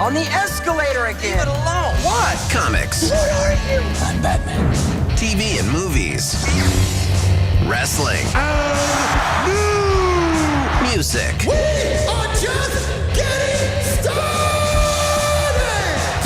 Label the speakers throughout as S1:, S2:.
S1: On the escalator again.
S2: Leave it alone.
S1: What?
S3: Comics.
S1: What are you?
S2: I'm Batman.
S3: TV and movies. Wrestling. Music.
S2: We are just getting started!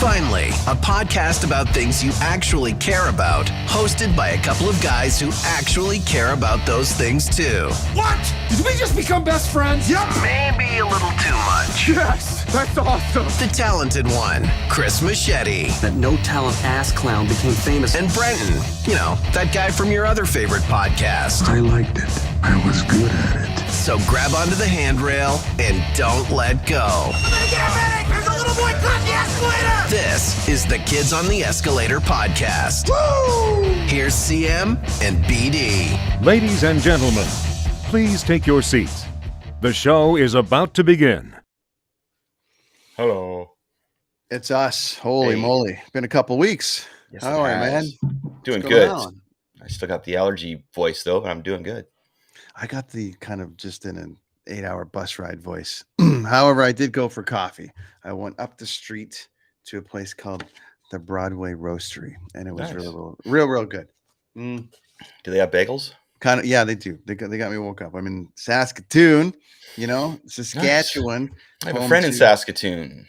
S3: Finally, a podcast about things you actually care about, hosted by a couple of guys who actually care about those things too.
S2: What? Did we just become best friends?
S1: Yep.
S3: Maybe a little too much.
S1: Yes, that's awesome.
S3: The talented one, Chris Machete.
S4: That no-talent ass clown became famous.
S3: And Brenton, you know, that guy from your other favorite podcast.
S5: I liked it. I was good at it.
S3: So grab onto the handrail and don't let go.
S2: I'm gonna get a medic! There's a little boy caught the escalator!
S3: This is the Kids on the Escalator podcast.
S2: Woo!
S3: Here's CM and BD.
S6: Ladies and gentlemen, please take your seats. The show is about to begin.
S7: Hello.
S8: It's us. Holy
S7: Hey.
S8: moly. Been a couple weeks.
S7: Yes,
S8: How are you, man?
S7: Doing
S8: What's going
S7: good.
S8: on?
S7: I still got the allergy voice though, but I'm doing good.
S8: I got the kind of just in an 8-hour bus ride voice. However, I did go for coffee. I went up the street to a place called the Broadway Roastery, and it was
S7: Nice.
S8: real good.
S7: Do they have bagels?
S8: Kind of, yeah, they do. They got me woke up. I'm in Saskatoon, Saskatchewan.
S7: I have a
S8: home
S7: friend in
S8: to-
S7: Saskatoon.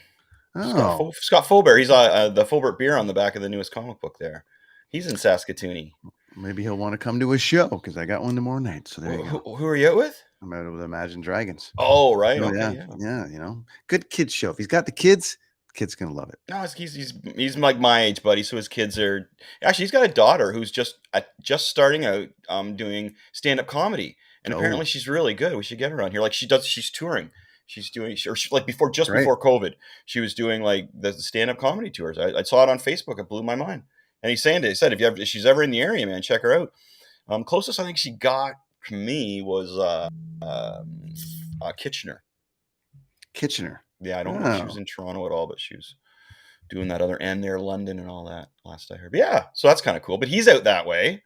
S8: Oh,
S7: Scott Fulbert. He's the Fulbert beer on the back of the newest comic book there. He's in Saskatoon.
S8: maybe he'll want to come to a show because I got one tomorrow night. So there you go.
S7: Who are you out with?
S8: I'm out with Imagine Dragons.
S7: Oh, right.
S8: Oh,
S7: Okay,
S8: yeah, good kids show. If he's got the kids gonna love it.
S7: No, he's like my age, buddy. So his kids are actually he's got a daughter who's just starting out doing stand up comedy, and
S8: Oh.
S7: apparently she's really good. We should get her on here. Like she's touring. She's doing like before
S8: Right.
S7: COVID, she was doing like the stand up comedy tours. I saw it on Facebook. It blew my mind. And he said if she's ever in the area, man, check her out. Closest I think she got to me was Kitchener.
S8: Kitchener.
S7: Yeah, I don't know if she was in Toronto at all, but she was doing that other end there, London and all that. Last I heard, but yeah, so that's kind of cool. But he's out that way.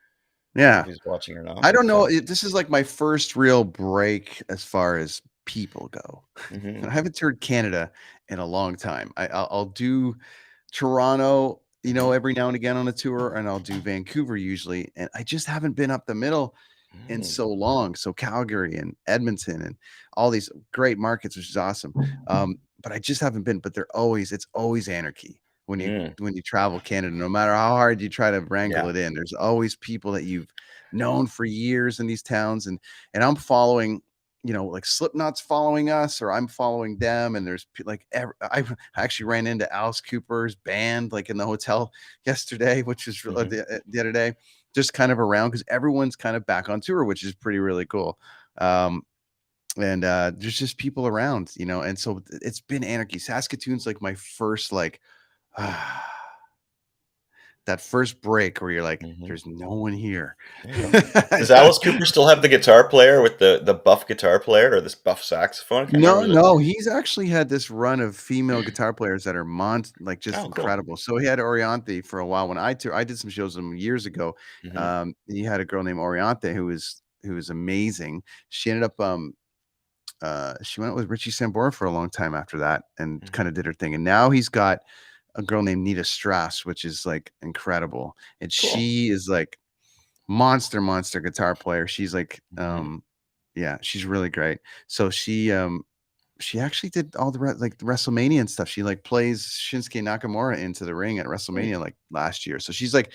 S8: Yeah.
S7: If he's watching or not.
S8: I don't know. This is like my first real break as far as people go.
S7: Mhm.
S8: I haven't toured Canada in a long time. I'll do Toronto, every now and again on a tour, and I'll do Vancouver usually. And I just haven't been up the middle in so long. So Calgary and Edmonton and all these great markets, which is awesome. But I just haven't been. But it's always anarchy when you travel Canada. No matter how hard you try to wrangle it in, there's always people that you've known for years in these towns, and I'm following. Like Slipknot's following us, or I'm following them, and there's I actually ran into Alice Cooper's band like in the hotel yesterday, which was the other day, just kind of around because everyone's kind of back on tour, which is really cool. And there's just people around, and so it's been anarchy. Saskatoon's like my first that first break where you're like, there's no one here.
S7: Does Alice Cooper still have the guitar player with the buff guitar player or this buff saxophone?
S8: No, he's actually had this run of female guitar players that are just incredible.
S7: Cool.
S8: So he had Oriante for a while. When I did some shows with him years ago. He had a girl named Oriante who was amazing. She ended up she went out with Richie Sambora for a long time after that and kind of did her thing. And now he's got a girl named Nita Strass, which is like incredible. And she is like monster guitar player. She's like, she's really great. So she actually did all the WrestleMania and stuff. She like plays Shinsuke Nakamura into the ring at WrestleMania like last year. So she's like,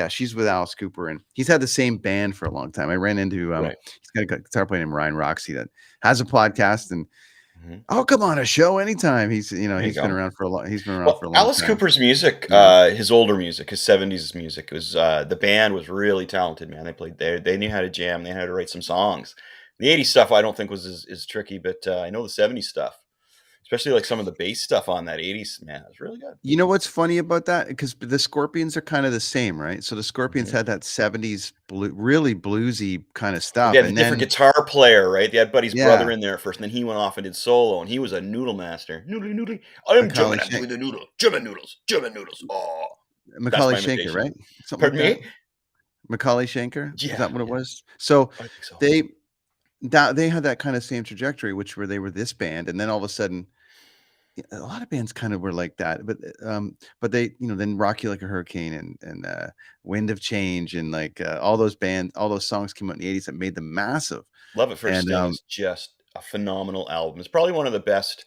S8: she's with Alice Cooper, and he's had the same band for a long time. I ran into he's got a guitar player named Ryan Roxy that has a podcast, and I'll come on a show anytime. He's been around for a long. He's been around for a long
S7: Alice
S8: time.
S7: Cooper's music, his older music, his 70s music was the band was really talented, man. They played there. They knew how to jam. They knew how to write some songs. The 80s stuff I don't think was as tricky, but I know the 70s stuff, especially like some of the bass stuff on that 80s, man, it was really good.
S8: You know what's funny about that? Because the Scorpions are kind of the same, right? So the Scorpions had that 70s really bluesy kind of stuff.
S7: They had
S8: and
S7: a different guitar player, right? They had Buddy's brother in there first, and then he went off and did solo, and he was a noodle master. Noodly. I am German with the noodle. German noodles. Oh.
S8: Macaulay Schenker, right?
S7: Pardon me?
S8: Macaulay Schenker?
S7: Yeah.
S8: Is that what it was? So
S7: I think so.
S8: they had that kind of same trajectory, where they were this band, and then all of a sudden a lot of bands kind of were like that, but they, then Rock You Like a Hurricane and Wind of Change and like all those songs came out in the 80s that made them massive.
S7: Love It First
S8: And
S7: Sting is just a phenomenal album. It's probably one of the best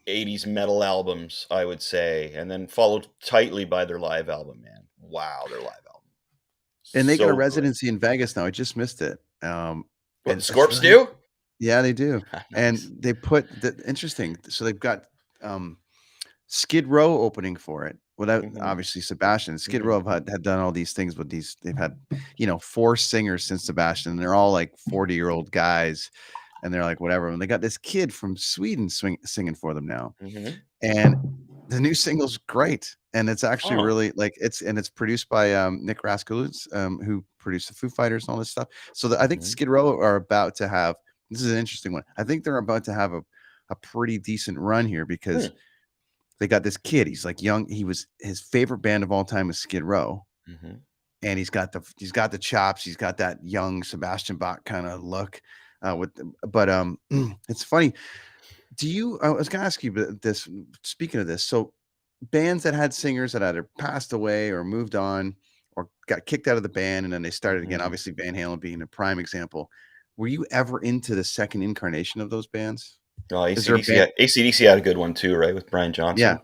S7: 80s metal albums, I would say, and then followed tightly by their live album, man. Wow, their live album.
S8: and they got a
S7: So good.
S8: residency in Vegas now. I just missed it.
S7: What,
S8: And
S7: the Scorps do?
S8: Yeah, they do. And
S7: Nice.
S8: they put interesting. So they've got Skid Row opening for it without obviously Sebastian. Skid Row had done all these things with these. They've had 4 singers since Sebastian. And they're all like 40-year-old guys, and they're like whatever. And they got this kid from Sweden singing for them now. And the new single's great, and it's actually really like it's produced by Nick Raskulis, who produced the Foo Fighters and all this stuff. So I think Skid Row are about to have. This is an interesting one. I think they're about to have a pretty decent run here because they got this kid. He's like young. His favorite band of all time is Skid Row, and he's got the chops. He's got that young Sebastian Bach kind of look. It's funny. I was gonna ask you this. Speaking of this, so bands that had singers that either passed away or moved on or got kicked out of the band and then they started again. Obviously, Van Halen being a prime example. Were you ever into the second incarnation of those bands?
S7: Oh, AC/DC had a good one too, right? With Brian Johnson.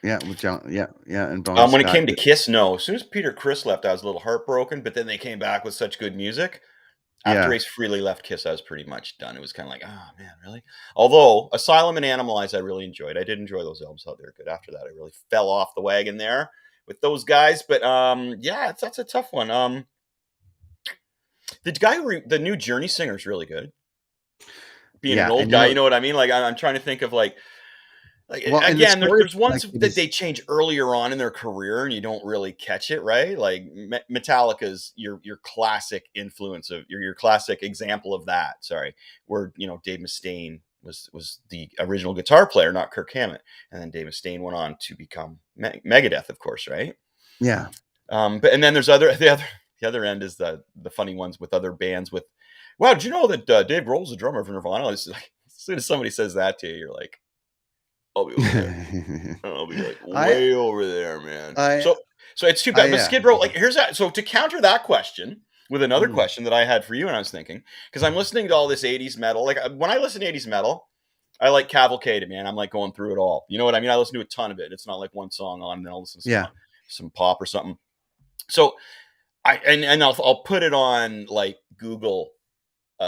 S8: Yeah, with John. Yeah, and Bon
S7: when
S8: Scott.
S7: it came to Kiss, no. As soon as Peter Criss left, I was a little heartbroken. But then they came back with such good music. After Ace Frehley left Kiss, I was pretty much done. It was kind of like, oh man, really? Although Asylum and Animalize, I really enjoyed. I did enjoy those albums. How they were good. After that, I really fell off the wagon there with those guys. But that's a tough one. The new Journey singer is really good. Being an old guy, you know what I mean? Like I'm trying to think of like again, there's ones that they change earlier on in their career and you don't really catch it, right? Like Metallica's your classic influence of your classic example of that. Sorry, where Dave Mustaine was the original guitar player, not Kirk Hammett, and then Dave Mustaine went on to become Megadeth, of course, right?
S8: Yeah.
S7: But and then there's the other end is the funny ones with other bands with. Wow, did you know that Dave Grohl's the drummer for Nirvana? It's like, as soon as somebody says that to you, you're like, I'll be over there. I'll be like way over there, man. So it's too bad. But Skid Row, like here's that. So to counter that question with another question that I had for you, and I was thinking, because I'm listening to all this 80s metal. Like when I listen to 80s metal, I like cavalcade it, man. I'm like going through it all. You know what I mean? I listen to a ton of it. It's not like one song on and then I'll listen to some pop or something. So I'll put it on like Google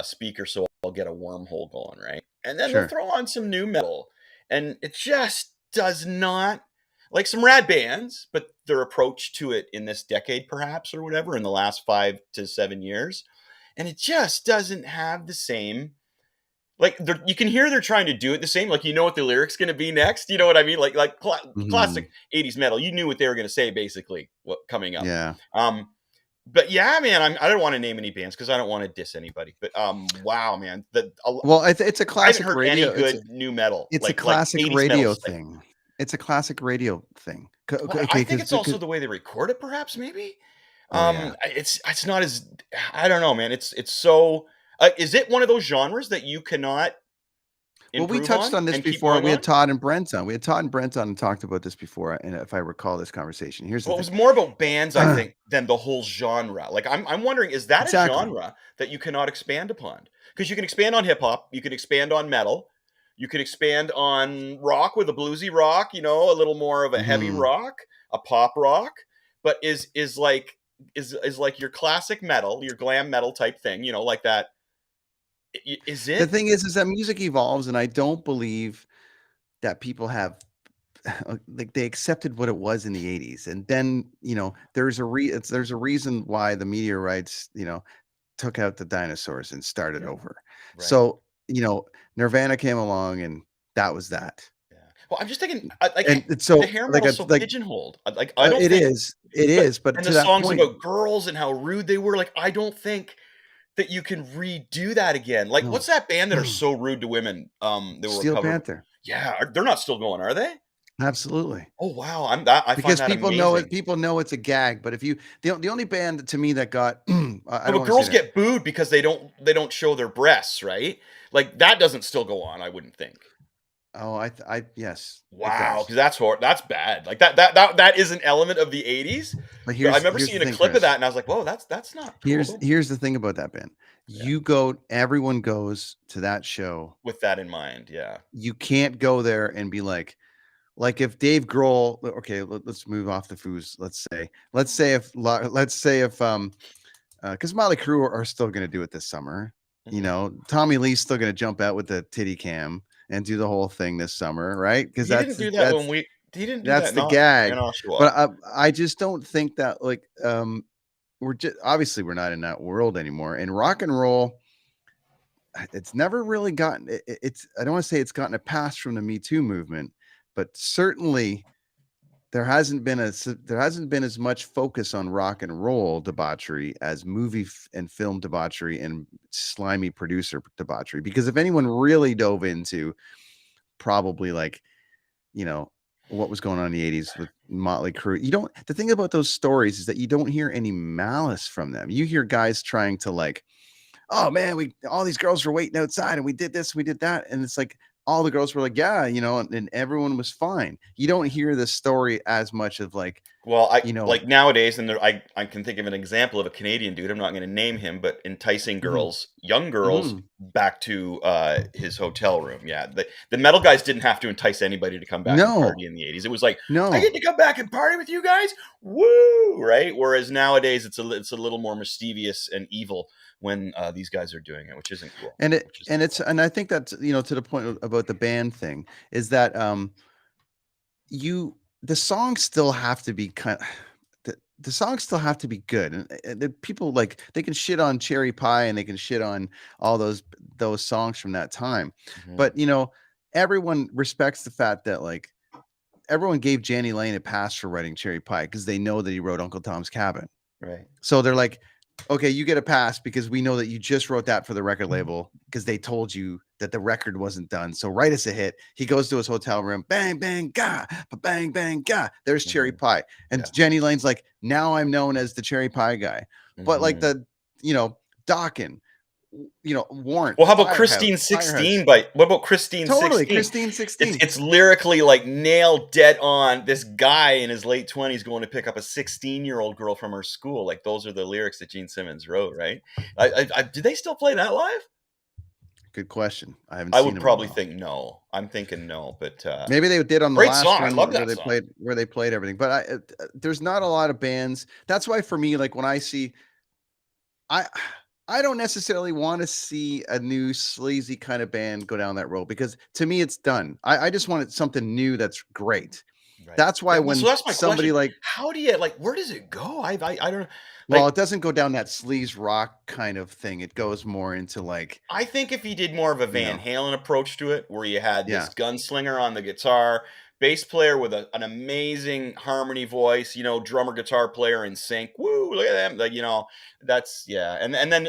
S7: speaker so I'll get a wormhole going, right? And then they'll throw on some new metal. And it just does not, like some rad bands, but their approach to it in this decade, perhaps, or whatever, in the last 5 to 7 years. And it just doesn't have the same, like, you can hear they're trying to do it the same. Like, you know what the lyrics going to be next. You know what I mean? Like classic 80s metal. You knew what they were going to say, basically, what coming up.
S8: Yeah.
S7: But yeah, man, I don't want to name any bands because I don't want to diss anybody. But wow, man,
S8: it's a classic
S7: I haven't heard
S8: radio.
S7: any good new metal.
S8: It's a classic radio thing. It's a classic radio thing.
S7: I think it's also the way they record it, perhaps, maybe. It's not as, I don't know, man. It's so. Is it one of those genres that you cannot?
S8: Well, we touched on this before. We had Todd and Brent on. And talked about this before, and if I recall this conversation, here's the thing.
S7: It was more about bands, I think, than the whole genre. Like, I'm wondering, is that a genre that you cannot expand upon? Because you can expand on hip hop, you can expand on metal, you can expand on rock with a bluesy rock, a little more of a heavy rock, a pop rock. But is like your classic metal, your glam metal type thing, like that. Is it?
S8: The thing is that music evolves, and I don't believe that people have like they accepted what it was in the 80s, and then there's a reason why the meteorites took out the dinosaurs and started over. Right. So Nirvana came along, and that was that.
S7: Yeah. Well, I'm just thinking,
S8: so
S7: the hair metal's so pigeonholed. Like I don't.
S8: It is, but
S7: and
S8: to
S7: the songs
S8: point,
S7: about girls and how rude they were. Like I don't think that you can redo that again. Like, what's that band that are so rude to women? They were
S8: Steel Panther.
S7: Yeah, they're not still going, are they?
S8: Absolutely.
S7: Oh wow,
S8: because
S7: find that
S8: people
S7: amazing.
S8: know it. People know it's a gag. But if the only band to me that got,
S7: but girls get booed because they don't show their breasts, right? Like that doesn't still go on. I wouldn't think.
S8: Oh, yes, it
S7: Wow,
S8: does.
S7: because that's bad. Like that is an element of the 80s.
S8: But
S7: But I remember
S8: here's the
S7: seeing a
S8: thing,
S7: clip of
S8: Chris.
S7: that and I was like, whoa, that's not cool.
S8: Here's the thing about that band.
S7: Yeah.
S8: Everyone goes to that show.
S7: With that in mind, yeah.
S8: You can't go there and be like if Dave Grohl, okay, let's move off the foos. Let's say if because Motley Crue are still going to do it this summer. You
S7: Mhm.
S8: know, Tommy Lee's still going to jump out with the titty cam and do the whole thing this summer, right? Because
S7: He didn't do that he didn't do that
S8: that's the
S7: not in
S8: gag.
S7: Oshawa.
S8: But I just don't think that we're just obviously we're not in that world anymore. And rock and roll, it's never really gotten it's I don't want to say it's gotten a pass from the Me Too movement, but certainly there hasn't been as much focus on rock and roll debauchery as movie and film debauchery and slimy producer debauchery. Because if anyone really dove into probably what was going on in the 80s with Motley Crue, the thing about those stories is that you don't hear any malice from them. You hear guys trying to oh man, all these girls were waiting outside and we did this, we did that. And it's like all the girls were like, yeah, and everyone was fine. You don't hear the story as much of
S7: Well, like nowadays, and I can think of an example of a Canadian dude. I'm not going to name him, but enticing girls, young girls, back to his hotel room. Yeah, the metal guys didn't have to entice anybody to come back and party in the 80s. It was like, I get to come back and party with you guys, woo, right? Whereas nowadays, it's a little more mischievous and evil when these guys are doing it, which isn't cool.
S8: And I think that's to the point about the band thing is that the songs still have to be the songs still have to be good, and the people they can shit on Cherry Pie and they can shit on all those songs from that time, but everyone respects the fact that everyone gave Janny Lane a pass for writing Cherry Pie because they know that he wrote Uncle Tom's Cabin,
S7: right?
S8: So they're like, okay, you get a pass because we know that you just wrote that for the record label because they told you that the record wasn't done. So write us a hit. He goes to his hotel room, bang, bang, ga, bang, bang, ga. There's Cherry Pie. And Jenny Lane's like, now I'm known as the Cherry Pie guy. But Dokken, Warrant.
S7: Well, how about Christine 16? What about Christine 16?
S8: Totally, Christine 16.
S7: It's lyrically nailed dead on. This guy in his late 20s going to pick up a 16-year-old girl from her school. Those are the lyrics that Gene Simmons wrote, right? Do they still play that live?
S8: Good question. I haven't.
S7: I would probably think no. I'm thinking no, but
S8: maybe they did on the last
S7: song.
S8: one
S7: I love
S8: where
S7: that
S8: they played everything. But there's not a lot of bands. That's why for me, when I see, I don't necessarily want to see a new sleazy kind of band go down that road because to me it's done. I just wanted something new that's great. Right. That's why when
S7: that's my
S8: somebody
S7: question. How do you where does it go? I don't know.
S8: Well, it doesn't go down that sleaze rock kind of thing. It goes more into
S7: I think if you did more of a Van Halen approach to it, where you had this gunslinger on the guitar, bass player with an amazing harmony voice, drummer, guitar player in sync. Woo, look at them. That's And then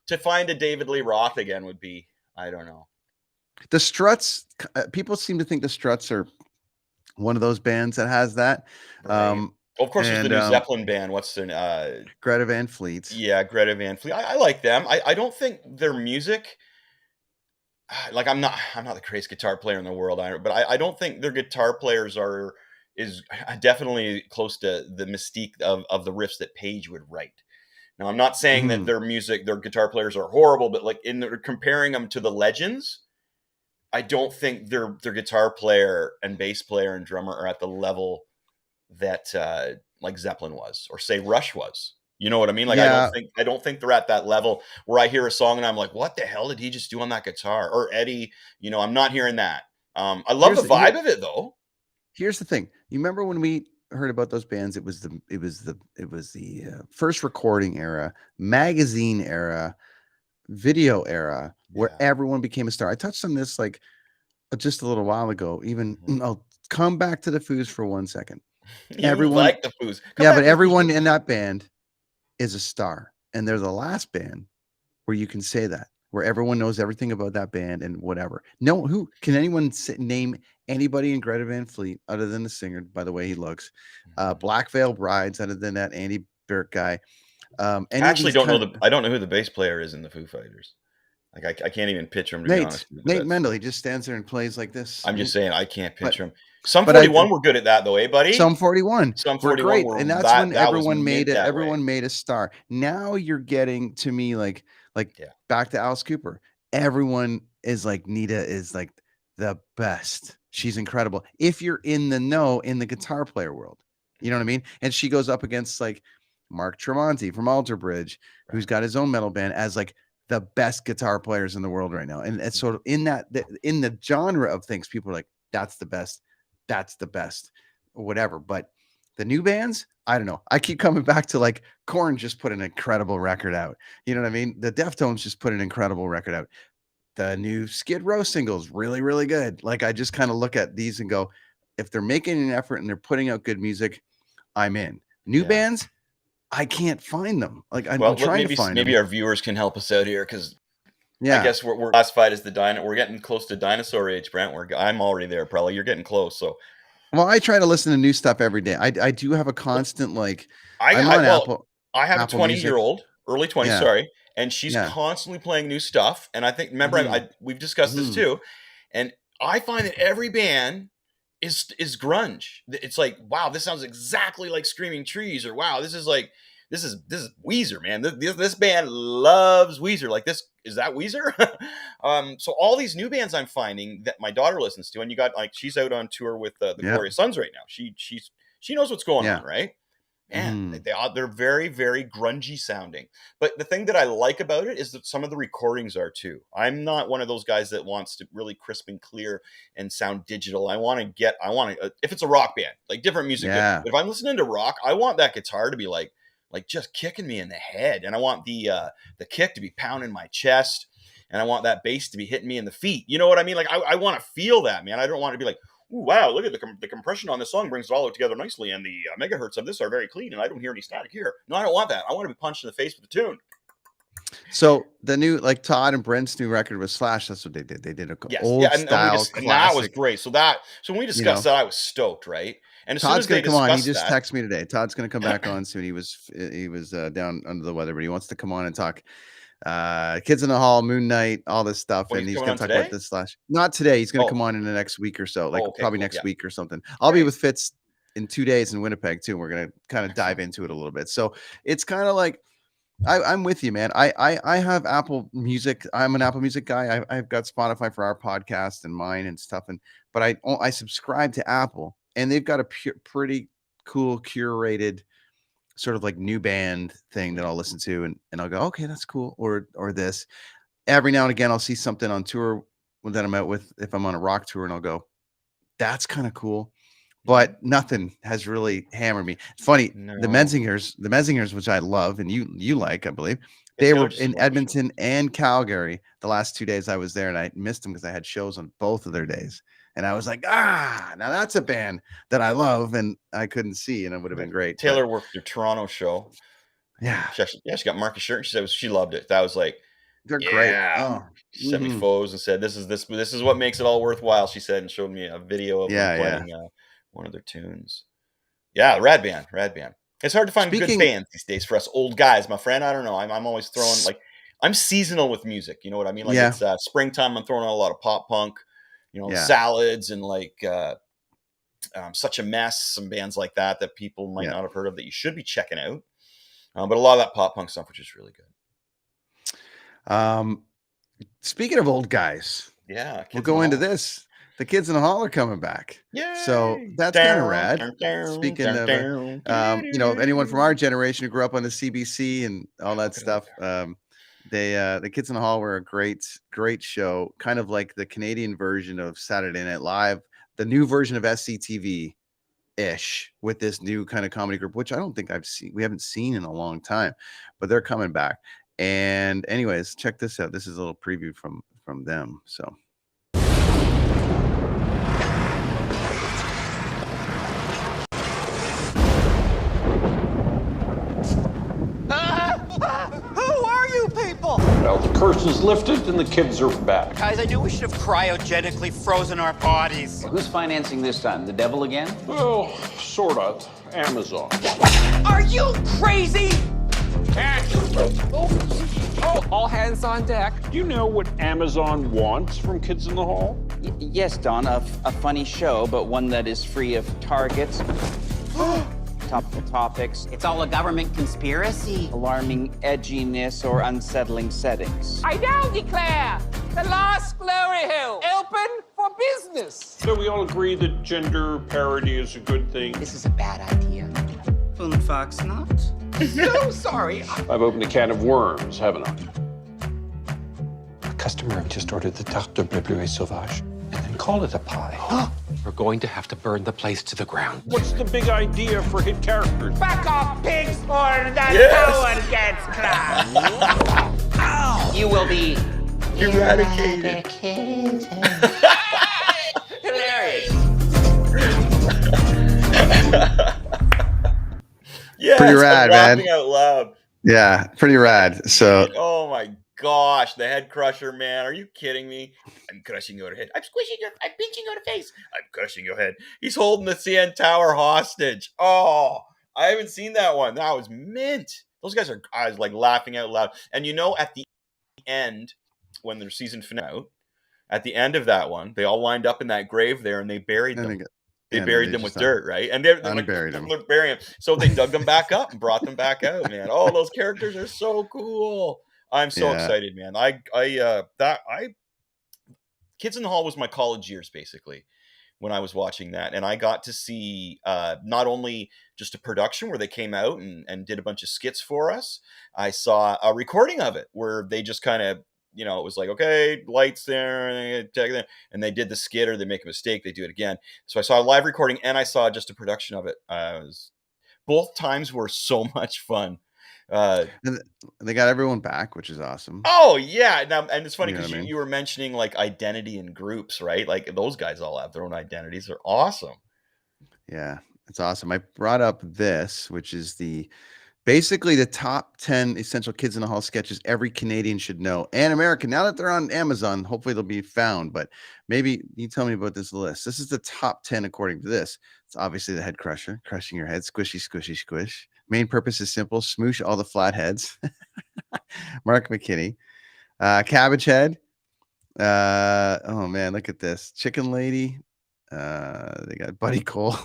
S7: to find a David Lee Roth again would be, I don't know.
S8: The Struts, people seem to think the Struts are one of those bands that has that.
S7: Right. Of course, there's the new Zeppelin band. What's their name?
S8: Greta Van Fleet.
S7: Yeah, Greta Van Fleet. I like them. I don't think their music. I'm not the greatest guitar player in the world, but I don't think their guitar players is definitely close to the mystique of the riffs that Page would write. Now, I'm not saying that their guitar players are horrible, but comparing them to the legends, I don't think their guitar player and bass player and drummer are at the level that Zeppelin was, or say Rush was. You know what I mean? I don't think they're at that level where I hear a song and I'm like, what the hell did he just do on that guitar? Or Eddie, I'm not hearing that. I love the vibe of it though.
S8: Here's the thing. You remember when we heard about those bands? It was the first recording era, magazine era, video era, where everyone became a star. I touched on this just a little while ago. Even I'll come back to the Foos for 1 second. Everyone
S7: like the Foos.
S8: But everyone in that band is a star, and they're the last band where you can say that, where everyone knows everything about that band and whatever. No, who can anyone name anybody in Greta Van Fleet other than the singer? By the way, he looks Black Veil Brides, other than that Andy Burke guy.
S7: I actually don't know I don't know who the bass player is in the Foo Fighters. Like I can't even picture him, to be honest.
S8: Nate Mendel, he just stands there and plays like this.
S7: I'm just saying, I can't picture him. Some 41 were good at that, though, eh, buddy?
S8: Some 41
S7: were
S8: great, and that's when everyone made it.
S7: Everyone
S8: made a star. Now you're getting to me like back to Alice Cooper. Everyone is like, Nita is like the best. She's incredible. If you're in the know in the guitar player world, you know what I mean? And she goes up against like Mark Tremonti from Alter Bridge, who's got his own metal band, as like the best guitar players in the world right now. And it's sort of in the genre of things, people are like, that's the best, or whatever. But the new bands, I don't know. I keep coming back to like Korn just put an incredible record out. You know what I mean? The Deftones just put an incredible record out. The new Skid Row singles, really, really good. Like, I just kind of look at these and go, if they're making an effort and they're putting out good music, I'm in. New bands, I can't find them. Like, I'm trying to find them.
S7: Maybe our viewers can help us out here, because I guess we're classified as we're getting close to dinosaur age, Brent. I'm already there, probably. You're getting close, so.
S8: Well, I try to listen to new stuff every day. I do have a constant, like,
S7: I'm on
S8: Apple.
S7: I have
S8: Apple
S7: a 20-year-old, early 20s, sorry, and she's constantly playing new stuff. And I think, remember, we've discussed this too, and I find that every band is grunge. It's like, wow, this sounds exactly like Screaming Trees, or wow, this is Weezer, man. This band loves Weezer. Like, this is that Weezer. So all these new bands I'm finding that my daughter listens to, and you got, like, she's out on tour with the Glorious Sons right now. She knows what's going on, right? And they're very, very grungy sounding. But the thing that I like about it is that some of the recordings are too. I'm not one of those guys that wants to really crisp and clear and sound digital. I want to, if it's a rock band, like different music. But if I'm listening to rock, I want that guitar to be like just kicking me in the head. And I want the kick to be pounding my chest. And I want that bass to be hitting me in the feet. You know what I mean? Like, I want to feel that, man. I don't want to be like, ooh, wow, look at the compression on this song brings it all together nicely, and the megahertz of this are very clean, and I don't hear any static here. No, I don't want that. I want to be punched in the face with the tune.
S8: So the new, like, Todd and Brent's new record was Slash. That's what they did. They did a old style classic.
S7: And that was great. So when we discussed that, I was stoked, right? And as
S8: Todd's
S7: soon as
S8: gonna come on. He just texted me today. Todd's gonna come back on soon. He was down under the weather, but he wants to come on and talk. Kids in the Hall, Moon Knight, all this stuff, and he's gonna talk about this Slash. Not today. He's gonna come on in the next week or so, probably next week or something. I'll be with Fitz in 2 days in Winnipeg too. And we're gonna kind of dive into it a little bit. So it's kind of like, I'm with you, man. I have Apple Music. I'm an Apple Music guy. I've got Spotify for our podcast and mine and stuff, but I subscribe to Apple, and they've got a pretty cool curated sort of like new band thing that I'll listen to, and I'll go, okay, that's cool. Or this. Every now and again, I'll see something on tour that I'm out with, if I'm on a rock tour, and I'll go, that's kind of cool. But nothing has really hammered me. It's funny, the Menzingers, which I love, and you like, I believe, they were in Edmonton and Calgary the last 2 days I was there, and I missed them because I had shows on both of their days. And I was like, now that's a band that I love, and I couldn't see, and it would have been great.
S7: Taylor worked their Toronto show.
S8: Yeah.
S7: She got Marcus shirt, and she said she loved it. That was like,
S8: they're great. Oh.
S7: She sent me photos and said, this is what makes it all worthwhile, she said, and showed me a video of them playing one of their tunes. Yeah, rad band. It's hard to find good bands these days for us old guys, my friend. I don't know. I'm always throwing, like, I'm seasonal with music. You know what I mean? Like, it's springtime, I'm throwing on a lot of pop punk. Salads and like Such a Mess, some bands like that people might not have heard of that you should be checking out. But a lot of that pop punk stuff, which is really good.
S8: Speaking of old guys, we'll go into this. The Kids in the Hall are coming back. Yeah. So that's kind of rad. Speaking of, anyone from our generation who grew up on the CBC and all that stuff, the Kids in the Hall were a great show, kind of like the Canadian version of Saturday Night Live, the new version of SCTV ish, with this new kind of comedy group, which I don't think we haven't seen in a long time, but they're coming back. And anyways, check this out. This is a little preview from them. So.
S9: Well, the curse is lifted and the kids are back.
S2: Guys, I knew we should have cryogenically frozen our bodies.
S10: Who's financing this time? The devil again?
S9: Well, sort of. Amazon.
S2: Are you crazy?
S10: All had
S1: hands on deck.
S9: Do you know what Amazon wants from Kids in the Hall?
S10: Yes, Don, a funny show, but one that is free of targets, topical topics,
S4: It's all a government conspiracy.
S10: alarming edginess, or unsettling settings.
S1: I now declare the last glory hole open for business.
S9: So we all agree that gender parity is a good thing.
S4: This is a bad idea. Fox not.
S1: So sorry.
S9: I've opened a can of worms, haven't I?
S11: A customer just ordered the tarte de bleu bleu et sauvage and then call it a pie. We're going to have to burn the place to the ground.
S9: What's the big idea for hit characters?
S1: Back off, pigs, or the
S7: Yes.
S1: tower gets cracked.
S4: You will be
S7: Eradicated.
S1: Hilarious.
S7: Yeah,
S8: Pretty
S7: it's
S8: rad,
S7: like
S8: man.
S7: laughing out loud.
S8: Yeah, pretty rad. So
S7: Oh my gosh, the head crusher, man. Are you kidding me? I'm crushing your head. I'm pinching your face. I'm crushing your head. He's holding the CN Tower hostage. Oh, I haven't seen that one. That was mint. Those guys I was like laughing out loud. And at the end, when their season finale out, at the end of that one, they all lined up in that grave there and they buried them. They buried them with dirt, right? And they're like,
S8: unburied them.
S7: they're burying them. So they dug them back up and brought them back out, man. Oh, those characters are so cool. I'm so excited, man. Kids in the Hall was my college years, basically, when I was watching that. And I got to see not only just a production where they came out and did a bunch of skits for us. I saw a recording of it where they just kind of, it was like, okay, lights there, and they did the skit, or they make a mistake, they do it again. So I saw a live recording and I saw just a production of it. Both times were so much fun.
S8: And they got everyone back, which is awesome.
S7: Oh yeah, and it's funny
S8: You know
S7: because
S8: what I mean?
S7: you were mentioning like identity in groups, right? Like those guys all have their own identities. They're awesome.
S8: Yeah, it's awesome. I brought up this, which is basically the top 10 essential Kids in the Hall sketches every Canadian should know, and American. Now that they're on Amazon, hopefully they'll be found. But maybe you tell me about this list. This is the top 10 according to this. It's obviously the head crusher, crushing your head, squishy, squishy, squish. Main purpose is simple: smoosh all the flatheads. Mark McKinney, Cabbage Head. Oh man, look at this. Chicken Lady. They got Buddy Cole.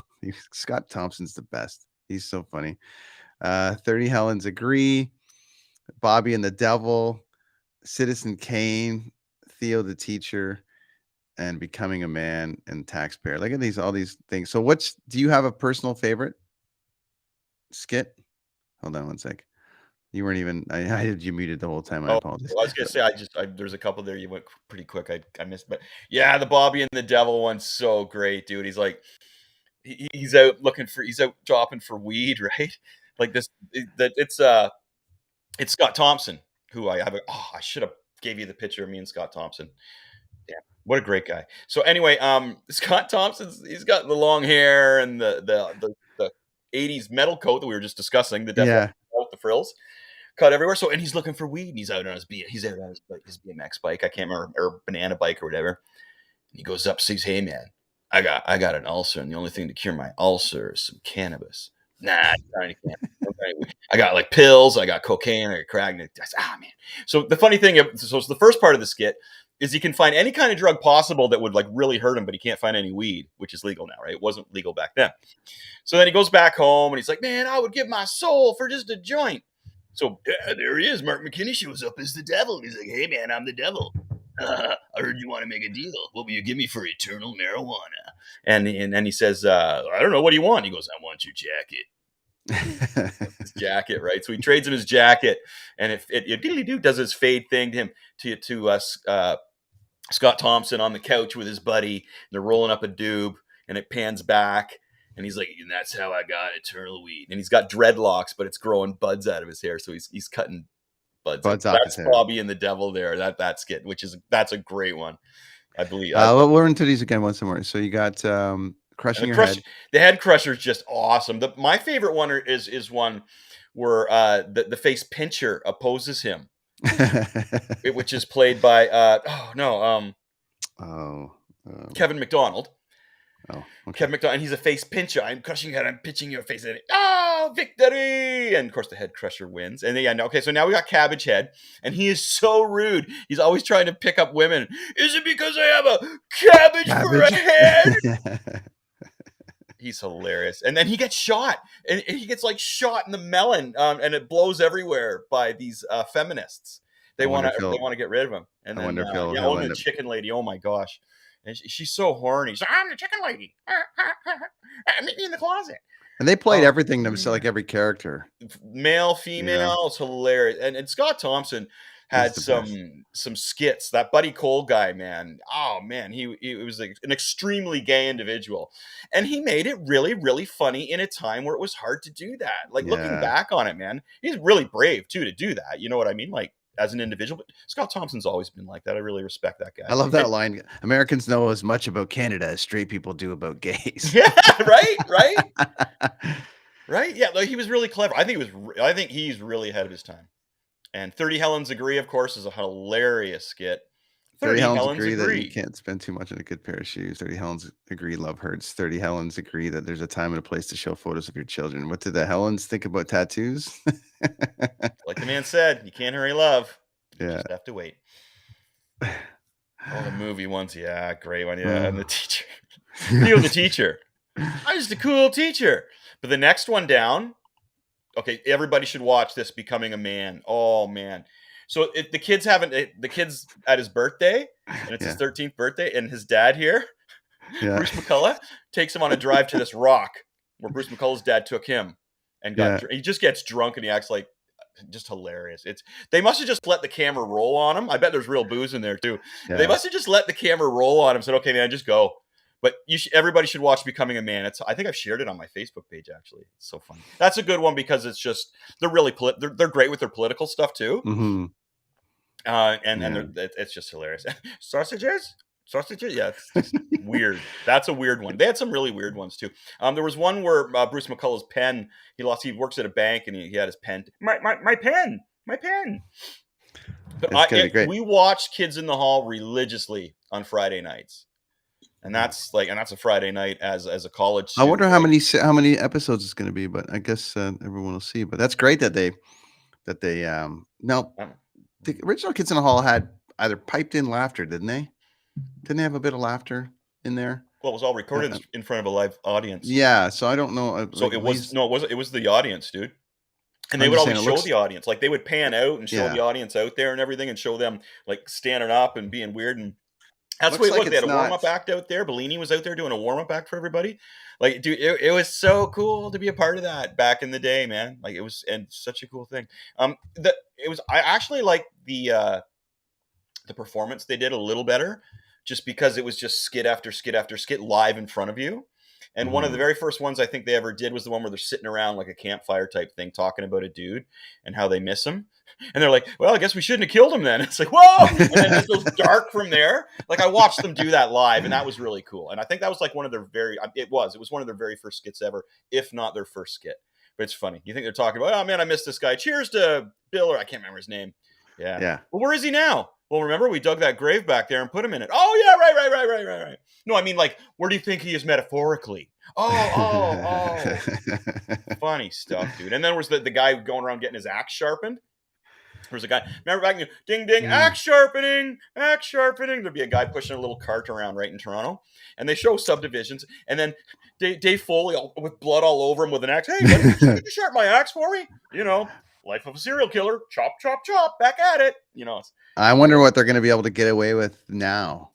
S8: Scott Thompson's the best. He's so funny. 30 Helens Agree, Bobby and the Devil, Citizen Kane, Theo the Teacher, and Becoming a Man and Taxpayer. Look at all these things. So do you have a personal favorite skit? Hold on one sec. You weren't even, I had you muted the whole time. I apologize.
S7: Well, I was gonna say, there's a couple there you went pretty quick. I missed, but yeah, the Bobby and the Devil one's so great, dude. He's like, he's out dropping for weed, right? Like it's Scott Thompson, who I should have gave you the picture of me and Scott Thompson. Yeah, what a great guy. So anyway, Scott Thompson's, he's got the long hair and the 80s metal coat that we were just discussing, the devil with the frills cut everywhere. So, and he's looking for weed, and he's out on his BMX bike. I can't remember, or banana bike or whatever. And he goes up, says, "Hey man, I got an ulcer, and the only thing to cure my ulcer is some cannabis." Nah, I got like pills, I got cocaine, I got crack. And man. So the funny thing, so the first part of the skit is he can find any kind of drug possible that would like really hurt him, but he can't find any weed, which is legal now, right? It wasn't legal back then. So then he goes back home and he's like, "Man, I would give my soul for just a joint." So there he is. Mark McKinney shows up as the devil. And he's like, "Hey man, I'm the devil. I heard you want to make a deal. What will you give me for eternal marijuana?" And he says, "I don't know. What do you want?" He goes, "I want your jacket." His jacket, right? So he trades him his jacket, and it does his fade thing to him to us. Scott Thompson on the couch with his buddy. They're rolling up a doob, and it pans back, and he's like, "And that's how I got eternal weed." And he's got dreadlocks, but it's growing buds out of his hair, so he's cutting buds off his hair. That's Bobby and the Devil there. That skit, that's a great one, I believe.
S8: We're into these again once more. So you got crushing your head.
S7: The head crusher is just awesome. My favorite one is one where the face pincher opposes him. Which is played by Kevin McDonald.
S8: Oh, okay.
S7: Kevin McDonald, and he's a face pincher. "I'm crushing your head. I'm pitching your face at it. Oh oh, victory. And of course the head crusher wins. And yeah, okay, so now we got Cabbage Head, and he is so rude. He's always trying to pick up women. Is it because I have a cabbage for a head? He's hilarious. And then he gets shot, and he gets like shot in the melon, and it blows everywhere by these feminists. They want to get rid of him. And then the chicken lady, oh my gosh. And she's so horny. She's like, I'm the chicken lady. Meet me in the closet.
S8: And they played everything themselves, like every character.
S7: Male, female, it's hilarious. And Scott Thompson had some skits. That Buddy Cole guy, man. Oh man, he was like an extremely gay individual. And he made it really, really funny in a time where it was hard to do that. Like looking back on it, man, he's really brave too to do that. You know what I mean? Like as an individual. But Scott Thompson's always been like that. I really respect that guy.
S8: I love that line. Americans know as much about Canada as straight people do about gays.
S7: Yeah, right. Right? Yeah, like, he was really clever. I think he's really ahead of his time. And 30 Helens Agree, of course, is a hilarious skit.
S8: 30 Helens agree that you can't spend too much on a good pair of shoes. 30 Helens agree love hurts. 30 Helens agree that there's a time and a place to show photos of your children. What did the Helens think about tattoos?
S7: Like the man said, you can't hurry love. You
S8: just
S7: have to wait. Oh, the movie ones. Yeah, great one. Yeah, and the teacher. Neil the teacher. I'm just a cool teacher. But the next one down, okay, everybody should watch this, Becoming a Man. Oh, man. So the kid's at his birthday, and it's his 13th birthday, and his dad here, Bruce McCullough, takes him on a drive to this rock where Bruce McCullough's dad took him, and he just gets drunk, and he acts like just hilarious. They must have just let the camera roll on him. I bet there's real booze in there too. Yeah. They must have just let the camera roll on him. Said, "Okay, man, just go." But everybody should watch Becoming a Man. I think I've shared it on my Facebook page. Actually, it's so funny. That's a good one because it's just they're really they're great with their political stuff too.
S8: Mm-hmm.
S7: And it's just hilarious. Sausages, yeah, it's just weird. That's a weird one. They had some really weird ones too. There was one where Bruce McCullough's pen. He works at a bank and he had his pen. My pen. But we watched Kids in the Hall religiously on Friday nights. And that's a Friday night as a college student.
S8: I wonder how many episodes it's going to be, but I guess everyone will see. But that's great that they now the original Kids in the Hall had either piped in laughter, didn't they? Didn't they have a bit of laughter in there?
S7: Well, it was all recorded in front of a live audience.
S8: Yeah, so I don't know.
S7: So it was the audience, dude. And they would always show the audience, like they would pan out and show the audience out there and everything, and show them like standing up and being weird and. That's the way it looked. They had a warm-up act out there. Bellini was out there doing a warm-up act for everybody. Like, dude, it was so cool to be a part of that back in the day, man. Like, it was, and such a cool thing. I actually liked the performance they did a little better, just because it was just skit after skit after skit live in front of you. And one of the very first ones I think they ever did was the one where they're sitting around like a campfire type thing, talking about a dude and how they miss him. And they're like, well, I guess we shouldn't have killed him then. It's like, whoa! And then it just goes dark from there. Like, I watched them do that live, and that was really cool. And I think that was like one of their it was one of their very first skits ever, if not their first skit. But it's funny. You think they're talking about, oh man, I missed this guy. Cheers to Bill, or I can't remember his name. Yeah. Well, where is he now? Well, remember we dug that grave back there and put him in it. Oh yeah, right. No, I mean, like, where do you think he is metaphorically? Oh. Funny stuff, dude. And then there was the guy going around getting his axe sharpened. There's a guy, remember back in ding ding, axe sharpening. There'd be a guy pushing a little cart around right in Toronto, and they show subdivisions, and then Dave Foley with blood all over him with an axe. Hey, could you sharpen my axe for me? You know, life of a serial killer. Chop, chop, chop. Back at it. You know.
S8: I wonder what they're going to be able to get away with now.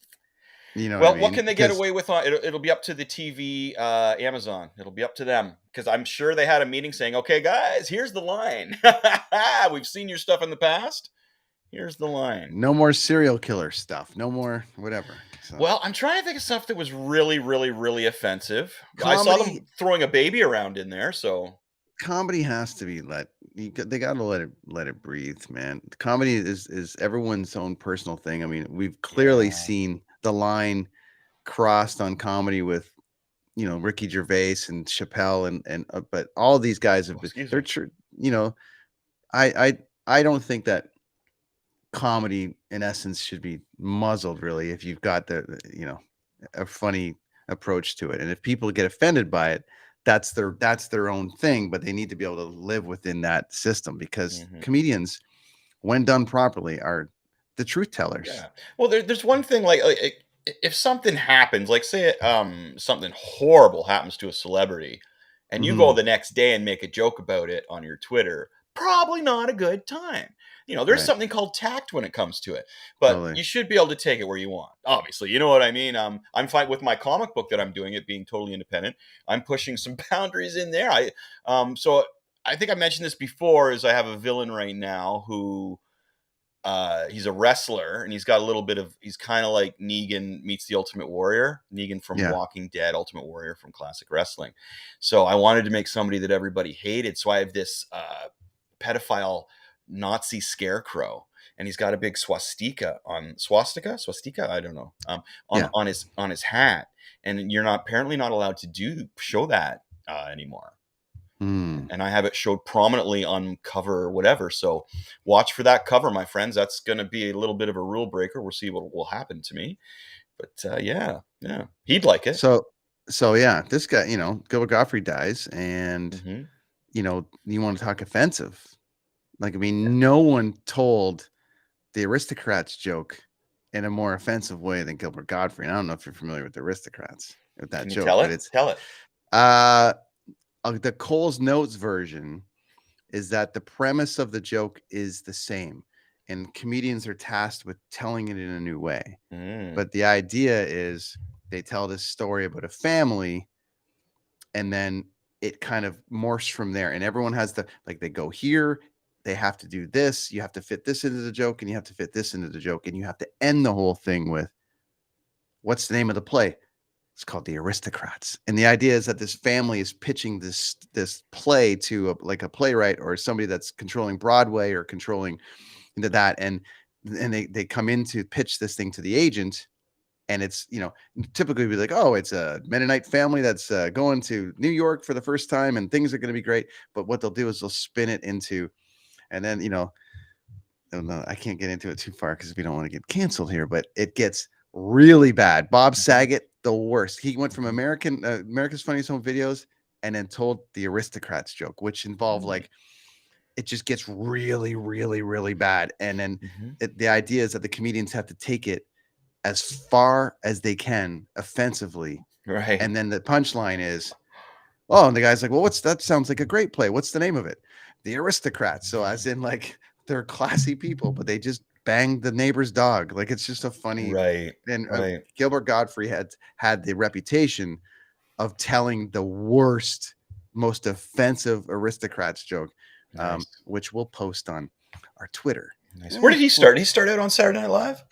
S8: You know,
S7: well, what can they get away with? It'll be up to the TV, Amazon. It'll be up to them, because I'm sure they had a meeting saying, "Okay, guys, here's the line. We've seen your stuff in the past. Here's the line.
S8: No more serial killer stuff. No more whatever." So.
S7: Well, I'm trying to think of stuff that was really, really, really offensive. Comedy, I saw them throwing a baby around in there. So
S8: comedy has to be they got to let it breathe, man. Comedy is everyone's own personal thing. I mean, we've clearly seen the line crossed on comedy with, you know, Ricky Gervais and Chappelle and but all these guys have been, they're true. You know, I don't think that comedy in essence should be muzzled, really, if you've got a funny approach to it. And if people get offended by it, that's their own thing, but they need to be able to live within that system because comedians, when done properly, are the truth tellers.
S7: Yeah. Well, there's one thing like if something happens, like say something horrible happens to a celebrity, and you go the next day and make a joke about it on your Twitter, probably not a good time. You know, there's something called tact when it comes to it, but you should be able to take it where you want. Obviously, you know what I mean? I'm fine with my comic book that I'm doing, it being totally independent. I'm pushing some boundaries in there. So I think I mentioned this before, is I have a villain right now who, he's a wrestler, and he's got a little bit of, he's kind of like Negan meets the Ultimate Warrior, Negan from Walking Dead, Ultimate Warrior from classic wrestling. So I wanted to make somebody that everybody hated. So I have this pedophile Nazi scarecrow, and he's got a big swastika, I don't know, on his hat, and you're apparently not allowed to show that anymore. And I have it showed prominently on cover or whatever. So watch for that cover, my friends. That's going to be a little bit of a rule breaker. We'll see what will happen to me. But yeah, he'd like it.
S8: So yeah, this guy, Gilbert Godfrey dies, and you want to talk offensive. Like, I mean, no one told the Aristocrats joke in a more offensive way than Gilbert Godfrey. And I don't know if you're familiar with the Aristocrats, with that joke.
S7: Tell it.
S8: The Cole's Notes version is that the premise of the joke is the same, and comedians are tasked with telling it in a new way. But the idea is they tell this story about a family, and then it kind of morphs from there. And everyone has they go here, they have to do this, you have to fit this into the joke, and you have to fit this into the joke, and you have to end the whole thing with, what's the name of the play? It's called The Aristocrats. And the idea is that this family is pitching this play to a playwright or somebody that's controlling Broadway or controlling into that. And they come in to pitch this thing to the agent. And it's, typically be like, oh, it's a Mennonite family that's going to New York for the first time, and things are going to be great. But what they'll do is they'll spin it into, and then, I can't get into it too far because we don't want to get canceled here, but it gets really bad. Bob Saget, the worst. He went from America's Funniest Home Videos and then told the Aristocrats joke, which involved it just gets really, really, really bad. And then the idea is that the comedians have to take it as far as they can offensively.
S7: Right.
S8: And then the punchline is, oh, and the guy's like, well, that sounds like a great play. What's the name of it? The Aristocrats. So as in they're classy people, but they just banged the neighbor's dog. Like, it's just a funny, and Gilbert Godfrey had the reputation of telling the worst, most offensive Aristocrats joke, which we'll post on our Twitter.
S7: Nice. Where did he start? Did he start out on Saturday Night Live?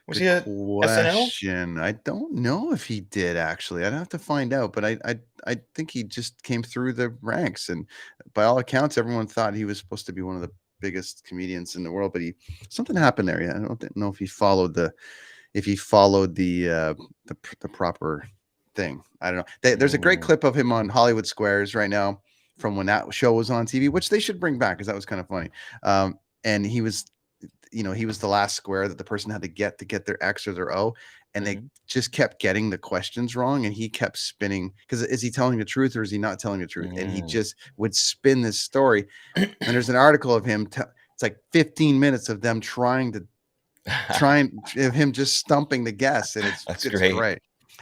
S7: Was he at SNL?
S8: I don't know if he did, actually. I'd have to find out, but I think he just came through the ranks, and by all accounts, everyone thought he was supposed to be one of the biggest comedians in the world, but something happened there. I don't know if he followed the proper thing. I don't know. There's a great clip of him on Hollywood Squares right now from when that show was on TV, which they should bring back because that was kind of funny. And he was the last square that the person had to get their X or their O, and they just kept getting the questions wrong, and he kept spinning because is he telling the truth or is he not telling the truth? And he just would spin this story. And there's an article of him. It's like 15 minutes of them trying him just stumping the guests, and it's great.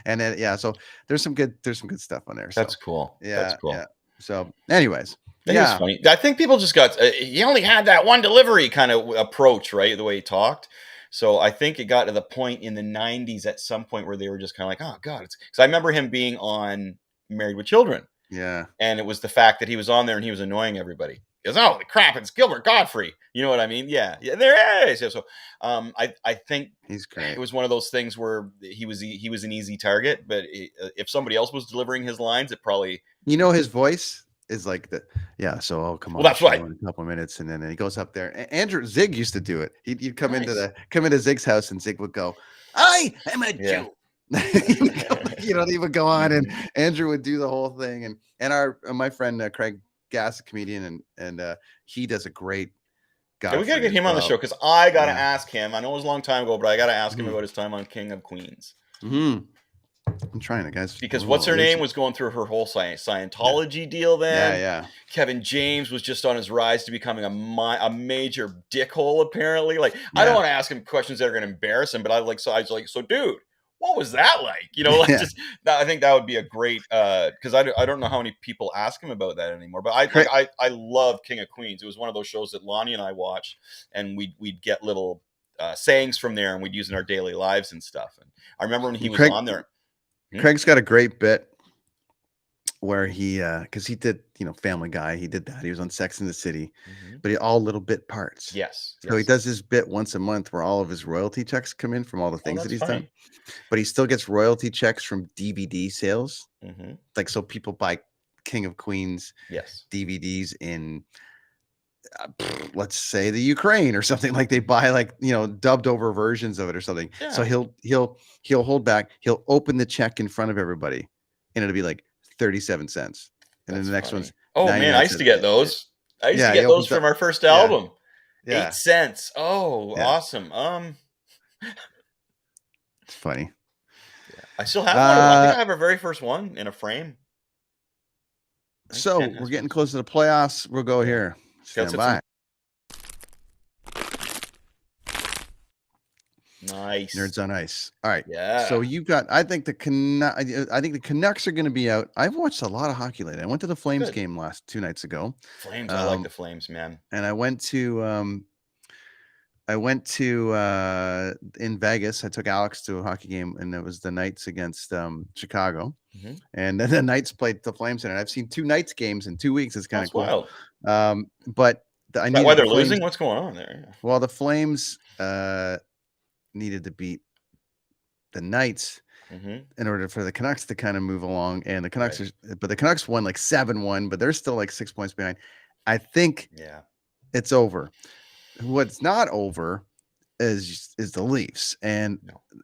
S8: And then so there's some good stuff on there. So,
S7: that's cool. That's cool.
S8: Yeah. So, anyways.
S7: It was funny. I think people just got, he only had that one delivery kind of approach, right? The way he talked. So I think it got to the point in the 90s at some point where they were just kind of like, oh God, because I remember him being on Married with Children.
S8: Yeah.
S7: And it was the fact that he was on there and he was annoying everybody. He goes, oh, crap, it's Gilbert Godfrey. You know what I mean? Yeah, there is. Yeah, so I think
S8: he's great.
S7: It was one of those things where he was an easy target, but if somebody else was delivering his lines, it probably...
S8: his voice is like so I'll come on.
S7: Well, that's right.
S8: In a couple of minutes, and then he goes up there. Andrew Zig used to do it. He'd come into Zig's house, and Zig would go, "I am a Jew." He would go on, and Andrew would do the whole thing. And my friend Craig Gass, a comedian, and he does a great.
S7: We gotta get him on the show because I gotta ask him. I know it was a long time ago, but I gotta ask him about his time on King of Queens.
S8: I'm trying to, guys.
S7: Because what's her name was going through her whole Scientology deal then.
S8: Yeah.
S7: Kevin James was just on his rise to becoming a major dickhole, apparently. Like, I don't want to ask him questions that are going to embarrass him, but I was like, so dude, what was that like? You know, like I think that would be a great, because I don't know how many people ask him about that anymore. But I love King of Queens. It was one of those shows that Lonnie and I watched, and we'd get little sayings from there, and we'd use in our daily lives and stuff. And I remember when he was on there.
S8: Craig's got a great bit where he, because he did, Family Guy. He did that. He was on Sex and the City, but all little bit parts.
S7: Yes.
S8: So he does this bit once a month where all of his royalty checks come in from all the things that he's done. But he still gets royalty checks from DVD sales. Like, so people buy King of Queens DVDs in, let's say, the Ukraine or something. Like, they buy dubbed over versions of it or something. Yeah. So he'll hold back. He'll open the check in front of everybody, and it'll be like 37 cents. And then the next one's
S7: man, I used to get those. I used to get those from our first album. 8 cents. Oh, awesome.
S8: It's funny.
S7: I still have one. I think I have our very first one in a frame.
S8: So we're getting close to the playoffs. We'll go here. Stand by.
S7: Nice.
S8: Nerds on Ice. All right.
S7: Yeah.
S8: So you've got. I think the Canucks are going to be out. I've watched a lot of hockey lately. I went to the Flames game 2 nights ago.
S7: Flames. I like the Flames, man.
S8: And I went to in Vegas. I took Alex to a hockey game, and it was the Knights against Chicago. And then the Knights played the Flames, and I've seen 2 Knights games in 2 weeks. It's kind of cool.
S7: Wild.
S8: But
S7: I need why they're losing. What's going on there? Yeah.
S8: Well, the Flames needed to beat the Knights in order for the Canucks to kind of move along, and the Canucks but the Canucks won like 7-1, but they're still like 6 points behind. I think it's over. What's not over is the Leafs, and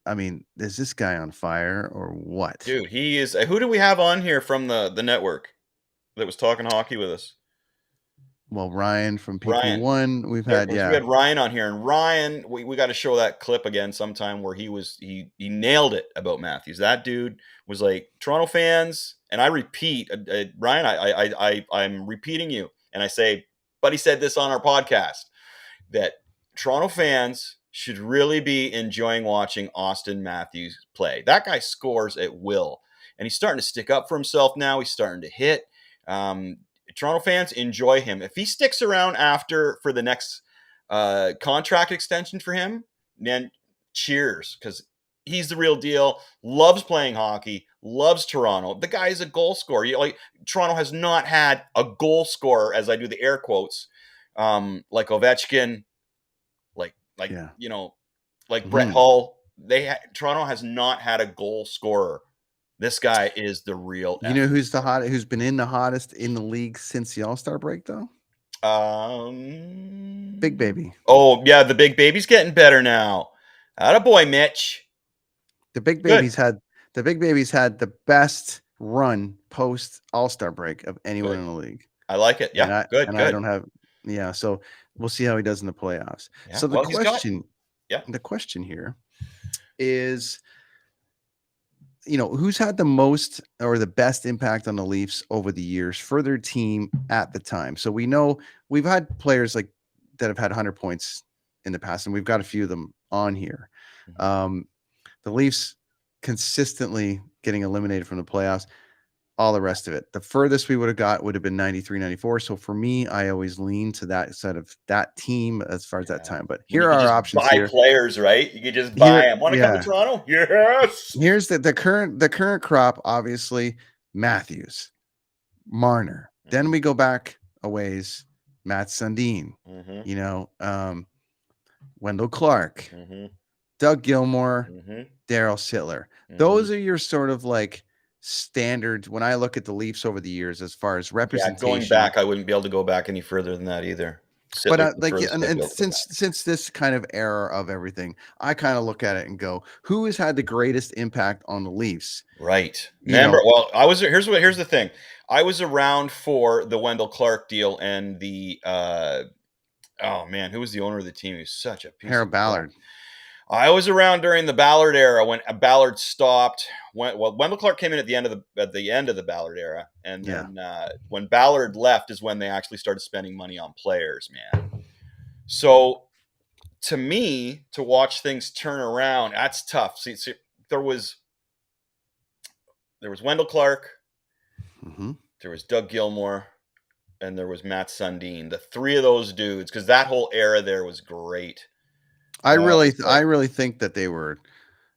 S8: I mean, is this guy on fire or what?
S7: Dude, he is. Who do we have on here from the network that was talking hockey with us?
S8: Well, Ryan from PP1, we had
S7: Ryan on here, and Ryan, we got to show that clip again sometime where he nailed it about Matthews. That dude was like, Toronto fans, and I repeat, Ryan, I'm repeating you, and I say, Buddy said this on our podcast, that Toronto fans should really be enjoying watching Austin Matthews play. That guy scores at will, and he's starting to stick up for himself now. He's starting to hit. Toronto fans, enjoy him. If he sticks around for the next contract extension for him, man, cheers, because he's the real deal. Loves playing hockey. Loves Toronto. The guy is a goal scorer. Toronto has not had a goal scorer, as I do the air quotes, like Ovechkin, like Brett Hull. Toronto has not had a goal scorer. This guy is the real.
S8: You know who's the hottest? Who's been in the hottest in the league since the All-Star break, though? Big Baby.
S7: Oh yeah, the Big Baby's getting better now. Attaboy, Mitch.
S8: The Big Baby's had the best run post All-Star break of anyone in the league.
S7: I like it. Yeah, good.
S8: I don't have. Yeah, so we'll see how he does in the playoffs. Yeah, so the question here is, who's had the most or the best impact on the Leafs over the years for their team at the time? So we know we've had players that have had 100 points in the past, and we've got a few of them on here. The Leafs consistently getting eliminated from the playoffs, all the rest of it. The furthest we would have got would have been 93, 94. So for me, I always lean to that side of that team as far as that time. But here are our options.
S7: Buy players, right? You could just buy them. Want to come to Toronto? Yes.
S8: Here's the current crop. Obviously, Matthews, Marner. Then we go back a ways. Matt Sundin. Wendell Clark, Doug Gilmore, Daryl Sittler. Those are your sort of like standard when I look at the Leafs over the years as far as representation.
S7: Going back, I wouldn't be able to go back any further than that either.
S8: But since this kind of era of everything, I kind of look at it and go, who has had the greatest impact on the Leafs?
S7: Right. Remember, here's the thing. I was around for the Wendell Clark deal and the who was the owner of the team? He was such a piece
S8: Harold Ballard.
S7: I was around during the Ballard era when Ballard stopped Wendell Clark came in at the end of the Ballard era, and then when Ballard left is when they actually started spending money on players, man. So to me, to watch things turn around, that's tough. See there was Wendell Clark, there was Doug Gilmore, and there was Matt Sundin. The three of those dudes, because that whole era there was great.
S8: I really think that they were,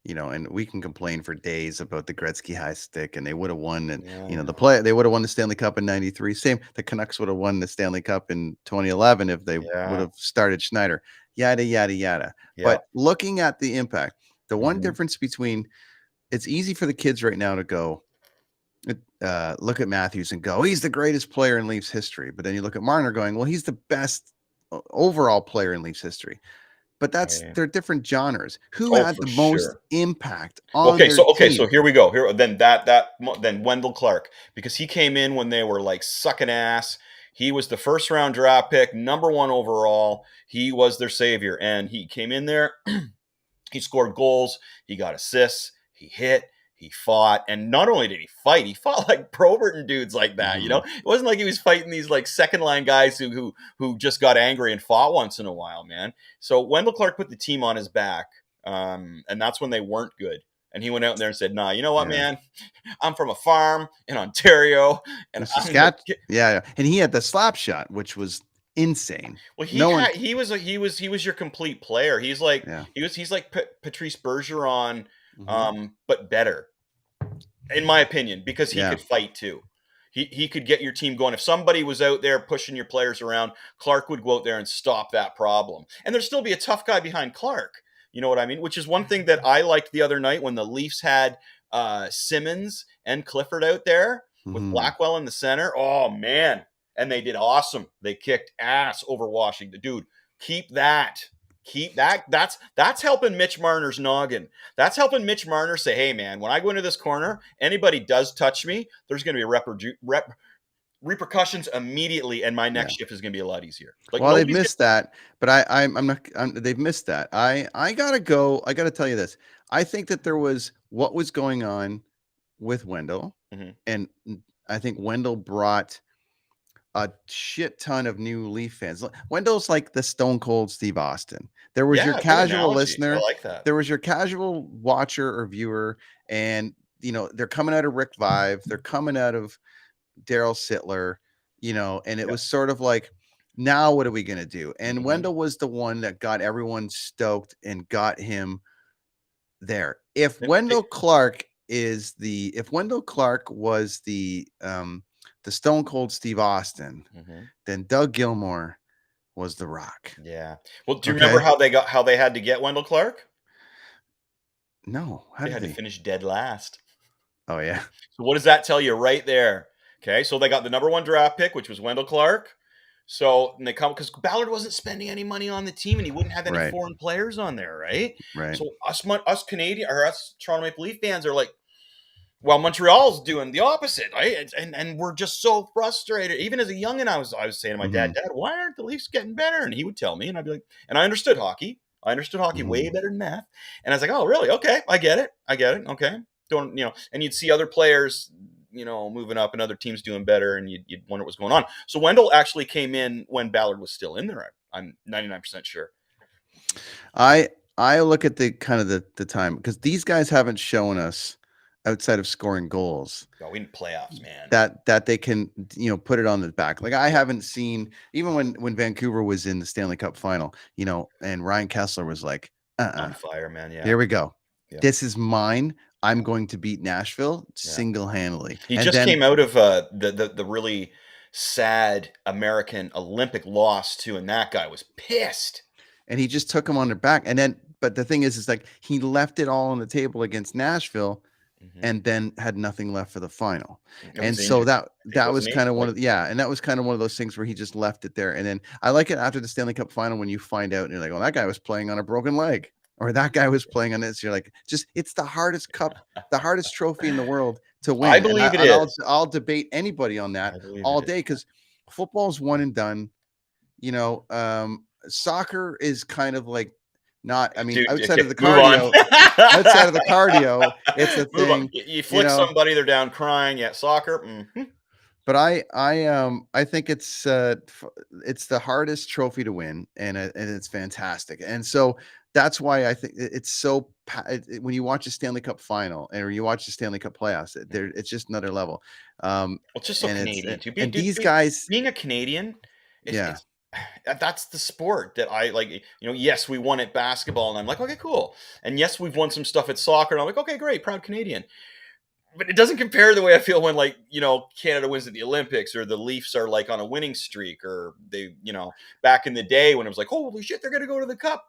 S8: and we can complain for days about the Gretzky high stick, and they would have won, and they would have won the Stanley Cup in '93. Same, the Canucks would have won the Stanley Cup in 2011 if they would have started Schneider. Yada yada yada.
S7: Yeah.
S8: But looking at the impact, the one difference between, it's easy for the kids right now to go, look at Matthews and go, he's the greatest player in Leafs history. But then you look at Marner going, well, he's the best overall player in Leafs history. But they're different genres. Who had the most impact on their team?
S7: So here we go. Then Wendell Clark, because he came in when they were like sucking ass. He was the first round draft pick, number 1 overall. He was their savior, and he came in there. He scored goals. He got assists. He hit. He fought, and not only did he fought like Probert and dudes like that. It wasn't like he was fighting these like second line guys who just got angry and fought once in a while, man. So Wendell Clark put the team on his back, and that's when they weren't good. And he went out there and said, "Nah, you know what, man? I'm from a farm in Ontario, and
S8: and he had the slap shot, which was insane.
S7: Well, he was your complete player. He's like he's like Patrice Bergeron." But better, in my opinion, because he could fight too. He could get your team going. If somebody was out there pushing your players around, Clark would go out there and stop that problem. And there'd still be a tough guy behind Clark. You know what I mean? Which is one thing that I liked the other night when the Leafs had Simmons and Clifford out there with Blackwell in the center. Oh, man. And they did awesome. They kicked ass over Washington. Dude, keep that. That's helping Mitch Marner's noggin. That's helping Mitch Marner say, hey, man, when I go into this corner, anybody does touch me, there's going to be repercussions immediately, and my next shift is going to be a lot easier. Like,
S8: well, they've missed that, but they've missed that. I gotta tell you this. I think that there was what was going on with Wendell, and I think Wendell brought a shit ton of new Leaf fans. Wendell's like the Stone Cold Steve Austin. There was your casual listener. I like that. There was your casual watcher or viewer, and they're coming out of Rick Vive. They're coming out of Daryl Sittler, and it was sort of like, now what are we going to do? And Wendell was the one that got everyone stoked and got him there. If Wendell Clark was the Stone Cold Steve Austin, then Doug Gilmore was the Rock.
S7: Yeah. Well, do you remember how they had to get Wendell Clark?
S8: No.
S7: They had to finish dead last.
S8: Oh yeah.
S7: So what does that tell you right there? Okay, so they got the number 1 draft pick, which was Wendell Clark. So they come because Ballard wasn't spending any money on the team, and he wouldn't have any foreign players on there, right?
S8: Right.
S7: So us Canadian or us Toronto Maple Leaf fans are like, well, Montreal's doing the opposite, right? And we're just so frustrated. Even as a youngin', I was saying to my dad, why aren't the Leafs getting better? And he would tell me, and I'd be like, and I understood hockey. I understood hockey way better than math. And I was like, oh, really? Okay, I get it. Okay, don't and you'd see other players, moving up and other teams doing better, and you'd wonder what's going on. So Wendell actually came in when Ballard was still in there. I'm 99% sure.
S8: I look at the kind of the time, because these guys haven't shown us, outside of scoring goals,
S7: we need playoffs, man,
S8: that they can put it on the back. Like, I haven't seen, even when Vancouver was in the Stanley Cup final, and Ryan Kessler was like,
S7: on fire, man. Yeah,
S8: here we go. Yeah. This is mine. I'm going to beat Nashville single-handedly.
S7: He came out of the really sad American Olympic loss too, and that guy was pissed.
S8: And he just took him on their back. And then, but the thing is like, he left it all on the table against Nashville, and then had nothing left for the final. And so that was kind of one of and that was kind of one of those things where he just left it there. And then I like it after the Stanley Cup final when you find out and you're like, oh, that guy was playing on a broken leg, or that guy was playing on this. You're like, it's the hardest cup, the hardest trophy in the world to win.
S7: I believe it is.
S8: I'll debate anybody on that all day, because football's one and done. Soccer is kind of like Not, I mean,
S7: Dude,
S8: outside
S7: okay,
S8: of the
S7: move on.
S8: cardio, outside of the cardio, it's a
S7: Move on.
S8: thing.
S7: You flick somebody, they're down crying. Yeah, soccer.
S8: But I think it's the hardest trophy to win, and it's fantastic. And so that's why I think it's so when you watch a Stanley Cup final or you watch the Stanley Cup playoffs, it's just another level.
S7: Well, it's just so
S8: And
S7: Canadian too.
S8: and these guys,
S7: being a Canadian,
S8: yeah,
S7: it's that's the sport that I like. Yes, we won at basketball, and I'm like, okay, cool. And yes, we've won some stuff at soccer, and I'm like, okay, great, proud Canadian. But it doesn't compare to the way I feel when, like, Canada wins at the Olympics, or the Leafs are like on a winning streak, or they, back in the day when it was like, holy shit, they're going to go to the Cup.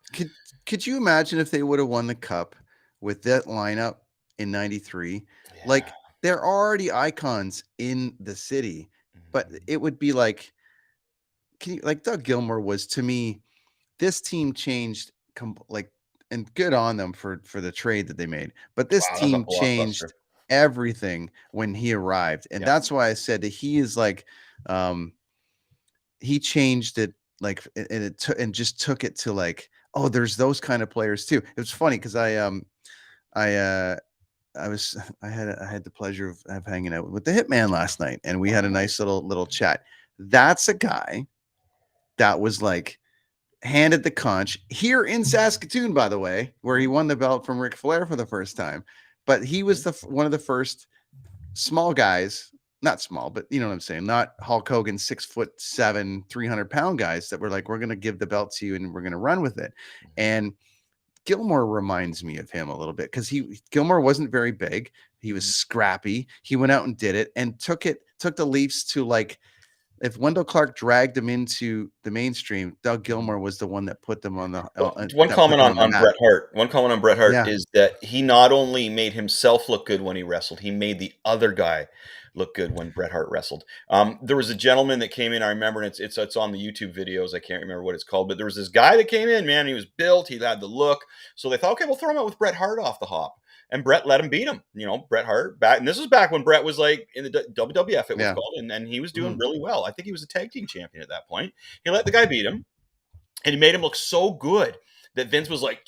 S8: Could you imagine if they would have won the Cup with that lineup in '93? Yeah. Like, they're already icons in the city, but it would be like, like Doug Gilmour was, to me, this team changed and good on them for the trade that they made. But this team changed everything when he arrived, and that's why I said that he is like, he changed it, like, and just took it to like, oh, there's those kind of players too. It was funny because I had the pleasure of hanging out with the Hitman last night, and we had a nice little chat. That's a guy that was like handed the conch here in Saskatoon, by the way, where he won the belt from Ric Flair for the first time. But he was one of the first small guys, not small, but you know what I'm saying, not Hulk Hogan, 6'7", 300-pound guys that were like, we're going to give the belt to you and we're going to run with it. And Gilmour reminds me of him a little bit because Gilmour wasn't very big. He was scrappy. He went out and did it and took the Leafs to, like, if Wendell Clark dragged them into the mainstream, Doug Gilmour was the one that put them on the.
S7: One comment on Bret Hart. One comment on Bret Hart is that he not only made himself look good when he wrestled, he made the other guy look good when Bret Hart wrestled. There was a gentleman that came in. I remember, and it's on the YouTube videos. I can't remember what it's called, but there was this guy that came in. Man, he was built. He had the look. So they thought, okay, we'll throw him out with Bret Hart off the hop. And Bret let him beat him. Bret Hart back, and this was back when Bret was like in the WWF, it was called, and he was doing really well. I think he was a tag team champion at that point. He let the guy beat him, and he made him look so good that Vince was like,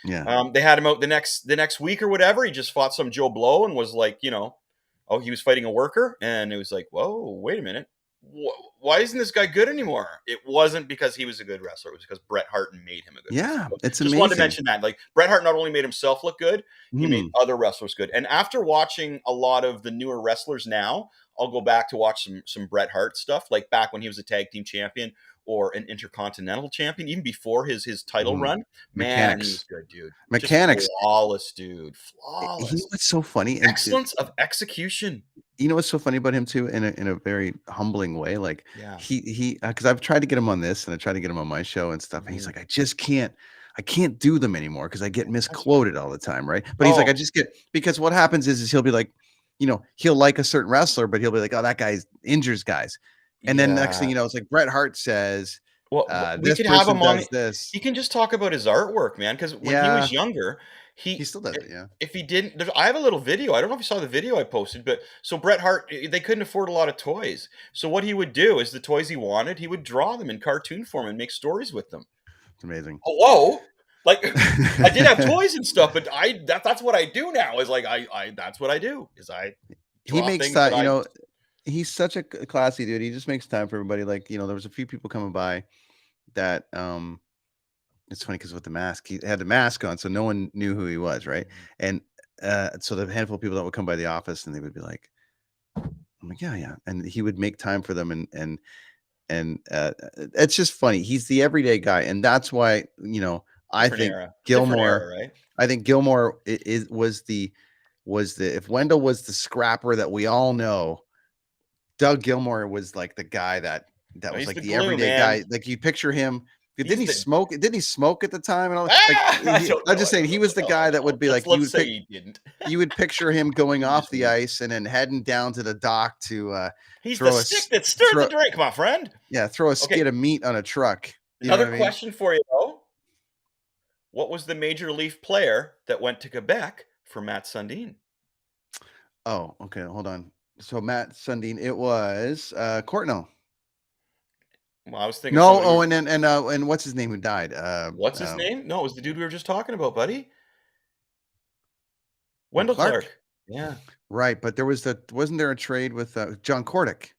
S7: they had him out the next week or whatever. He just fought some Joe Blow and was like, he was fighting a worker, and it was like, whoa, wait a minute. Why isn't this guy good anymore? It wasn't because he was a good wrestler. It was because Bret Hart made him a good wrestler.
S8: Yeah, it's
S7: just
S8: amazing.
S7: Wanted to mention that. Like, Bret Hart not only made himself look good, he made other wrestlers good. And after watching a lot of the newer wrestlers now, I'll go back to watch some Bret Hart stuff, like back when he was a tag team champion or an intercontinental champion, even before his title run. Man, he was good, dude.
S8: Mechanics.
S7: Just flawless, dude. Flawless.
S8: You know what's so funny?
S7: Excellence of execution.
S8: You know what's so funny about him too, in a very humbling way. Like, he because I've tried to get him on this and I tried to get him on my show and stuff. And he's like, I can't do them anymore because I get misquoted all the time, right? But he's like, because what happens is he'll be like, he'll like a certain wrestler, but he'll be like, oh, that guy injures guys. And then next thing you know, it's like Bret Hart says,
S7: well, we could have him on this. He can just talk about his artwork, man. Because when he was younger, he still does it. Yeah. If he didn't, I have a little video. I don't know if you saw the video I posted, but so Bret Hart, they couldn't afford a lot of toys. So what he would do is the toys he wanted, he would draw them in cartoon form and make stories with them.
S8: It's amazing.
S7: Hello. Like, I did have toys and stuff, but that's what I do now. Is like that's what I do. Is
S8: he makes that he's such a classy dude. He just makes time for everybody. Like, there was a few people coming by that it's funny because with the mask, he had the mask on, so no one knew who he was, right? And so the handful of people that would come by the office and they would be like, I'm like, yeah. And he would make time for them and it's just funny. He's the everyday guy, and that's why, I think Gilmour, right? I think Gilmour was the if Wendell was the scrapper that we all know, Doug Gilmour was like the guy that was like the everyday guy. Like, you picture him. Didn't he smoke? Didn't he smoke at the time? And all? I'm just saying he was the guy that would be like, you would picture him going off the ice and then heading down to the dock to
S7: he's the stick that stirred the drink, my friend.
S8: Yeah, throw a skid of meat on a truck.
S7: Another question for you, though. What was the Major Leaf player that went to Quebec for Matt Sundin?
S8: Oh, okay. Hold on. So Matt Sundin, it was Courtnall.
S7: Well, I was thinking.
S8: No,
S7: somebody
S8: and what's his name who died?
S7: what's his name? No, it was the dude we were just talking about, buddy.
S8: Oh,
S7: Wendell
S8: Clark?
S7: Clark. Yeah.
S8: Right, but wasn't there a trade with John Kordick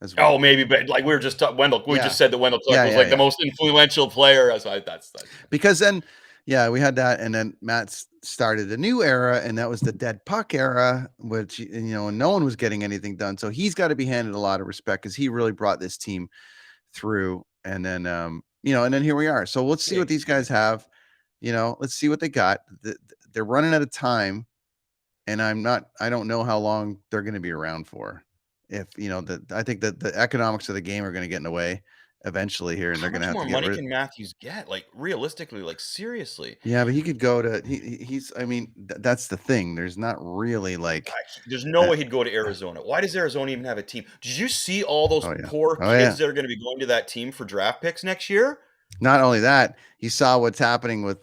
S8: as well?
S7: Oh, maybe, but like we were just Wendell. We
S8: Yeah.
S7: just said that Wendell Clark was like the most influential player. That's
S8: because then, yeah, we had that, and then Matt started a new era, and that was the dead puck era, which and no one was getting anything done. So he's got to be handed a lot of respect because he really brought this team through. And then and then here we are. So let's see what these guys have. Let's see what they got. They're running out of time, and I don't know how long they're going to be around for. If I think that the economics of the game are going to get in the way eventually here, and they're going to have to get
S7: more money can Matthews get? Like realistically, like seriously.
S8: Yeah, but he could go to he's. I mean, that's the thing. There's not really like.
S7: There's no way he'd go to Arizona. Why does Arizona even have a team? Did you see all those poor kids that are going to be going to that team for draft picks next year?
S8: Not only that, he saw what's happening with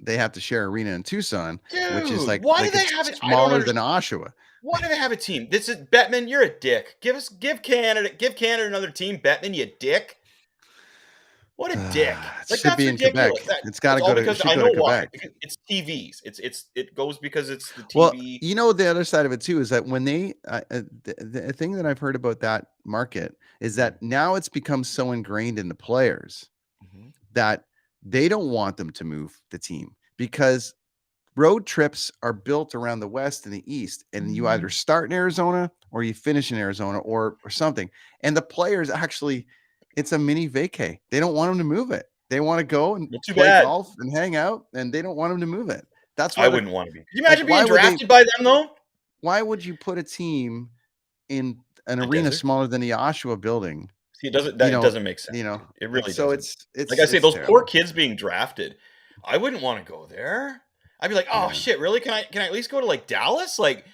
S8: they have to share arena in Tucson, which is like
S7: why do they have it
S8: smaller than Oshawa?
S7: Why do they have a team? This is Bettman. You're a dick. Give Canada another team, Bettman. You dick. What a dick!
S8: It should be in Quebec. It's got to go to.
S7: I know why. Because it's TVs. It goes because it's the TV.
S8: Well, the other side of it too is that when they the thing that I've heard about that market is that now it's become so ingrained in the players that they don't want them to move the team because road trips are built around the West and the East, and you either start in Arizona or you finish in Arizona or something. And the players actually, it's a mini vacay. They don't want them to move it. They want to go and play golf and hang out, and they don't want them to move it. That's why
S7: I wouldn't want to be. Can you imagine being drafted by them though?
S8: Why would you put a team in an arena smaller than the Oshawa building?
S7: See, it doesn't make sense. It really doesn't.
S8: So it's
S7: like I say, those poor kids being drafted. I wouldn't want to go there. I'd be like, oh shit, really? Can I at least go to like Dallas? Like,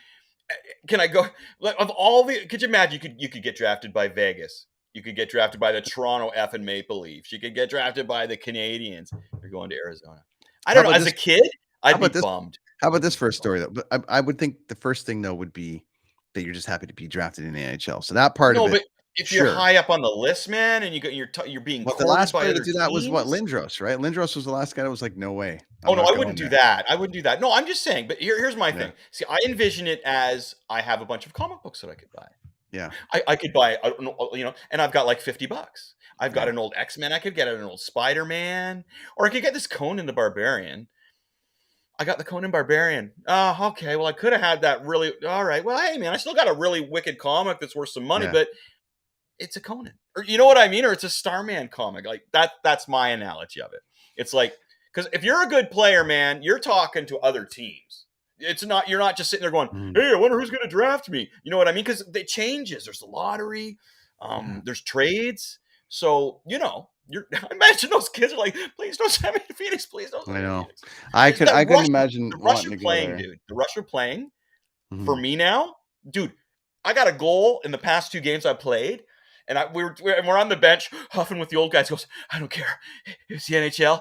S7: can I go? Like, of all the, could you imagine you could get drafted by Vegas? You could get drafted by the Toronto effing Maple Leafs. You could get drafted by the Canadians. You're going to Arizona. I don't know. As a kid, I'd be bummed.
S8: How about this first story though? But I would think the first thing though would be that you're just happy to be drafted in the NHL. So that part of it.
S7: No, but if you're high up on the list, man, and you're being
S8: the last player to do that was what, Lindros, right? Lindros was the last guy that was like, no way.
S7: Oh no, I wouldn't do that. I wouldn't do that. No, I'm just saying. But here's my thing. See, I envision it as I have a bunch of comic books that I could buy.
S8: Yeah,
S7: I could buy, and I've got like $50. I've got an old X-Men. I could get an old Spider-Man, or I could get this Conan the Barbarian. I got the Conan Barbarian. Oh, okay. Well, I could have had that really. All right. Well, hey, man, I still got a really wicked comic that's worth some money, but it's a Conan, or you know what I mean, or it's a Starman comic. Like that. That's my analogy of it. It's like, because if you're a good player, man, you're talking to other teams. You're not just sitting there going, hey, I wonder who's going to draft me. You know what I mean? Because it changes. There's the lottery. There's trades. So, imagine those kids are like, please don't send me to Phoenix. Please don't send me to Phoenix.
S8: I couldn't imagine
S7: the Rush are playing, dude. The Rush are playing for me now. Dude, I got a goal in the past 2 games I played. And we're on the bench huffing with the old guys. Goes, I don't care if it's the NHL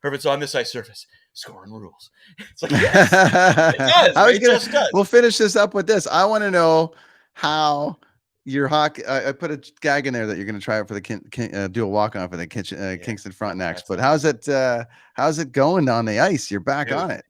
S7: or if it's on this ice surface. Scoring rules. It's like, yes, it does. Just does.
S8: We'll finish this up with this. I want to know how your hockey. I put a gag in there that you're going to try out for the do a walk on for the Kingston Frontenacs. But how's it going on the ice? You're back on it.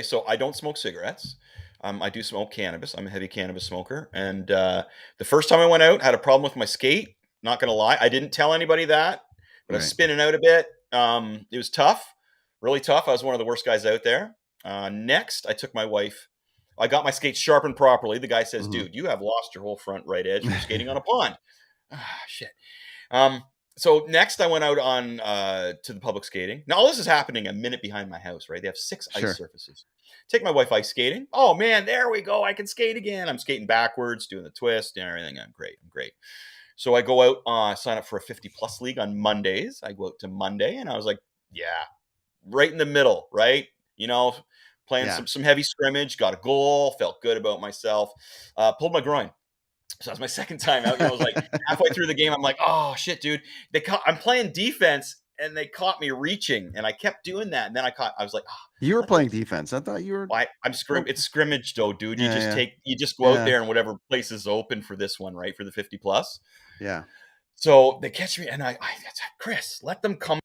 S7: So I don't smoke cigarettes. I do smoke cannabis. I'm a heavy cannabis smoker. And the first time I went out, I had a problem with my skate. Not going to lie. I didn't tell anybody that, but I was spinning out a bit. It was tough, really tough. I was one of the worst guys out there. Next, I took my wife. I got my skates sharpened properly. The guy says, dude, you have lost your whole front right edge. You're skating on a pond. Shit. So next I went out on to the public skating. Now all this is happening a minute behind my house, right? They have 6 ice surfaces. Take my wife ice skating. Oh man, there we go. I can skate again. I'm skating backwards, doing the twist and everything. I'm great. So I go out, sign up for a 50+ league on Mondays. I go out to Monday and I was like, yeah, right in the middle, right? Playing some heavy scrimmage, got a goal, felt good about myself, pulled my groin. So that was my second time out. I was like halfway through the game, I'm like, oh shit, dude. I'm playing defense and they caught me reaching and I kept doing that. And then I was like,
S8: you were playing defense. I thought you were.
S7: It's scrimmage though, dude. You just go out there and whatever place is open for this one, right? For the 50+.
S8: Yeah.
S7: So they catch me, and I Chris, let them come.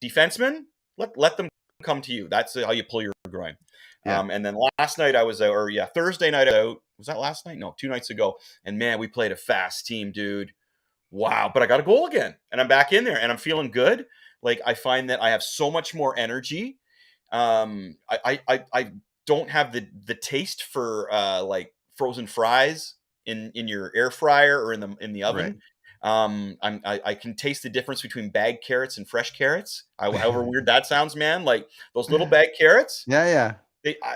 S7: Defensemen, let them come to you. That's how you pull your groin.
S8: Yeah.
S7: And then last night I was out, or Thursday night out. Was that last night? No, 2 nights ago. And man, we played a fast team, dude. Wow. But I got a goal again, and I'm back in there, and I'm feeling good. Like, I find that I have so much more energy. I don't have the taste for like frozen fries in your air fryer or in the oven.
S8: Right.
S7: I can taste the difference between bagged carrots and fresh carrots. However weird that sounds, man. Like those little bagged carrots.
S8: Yeah.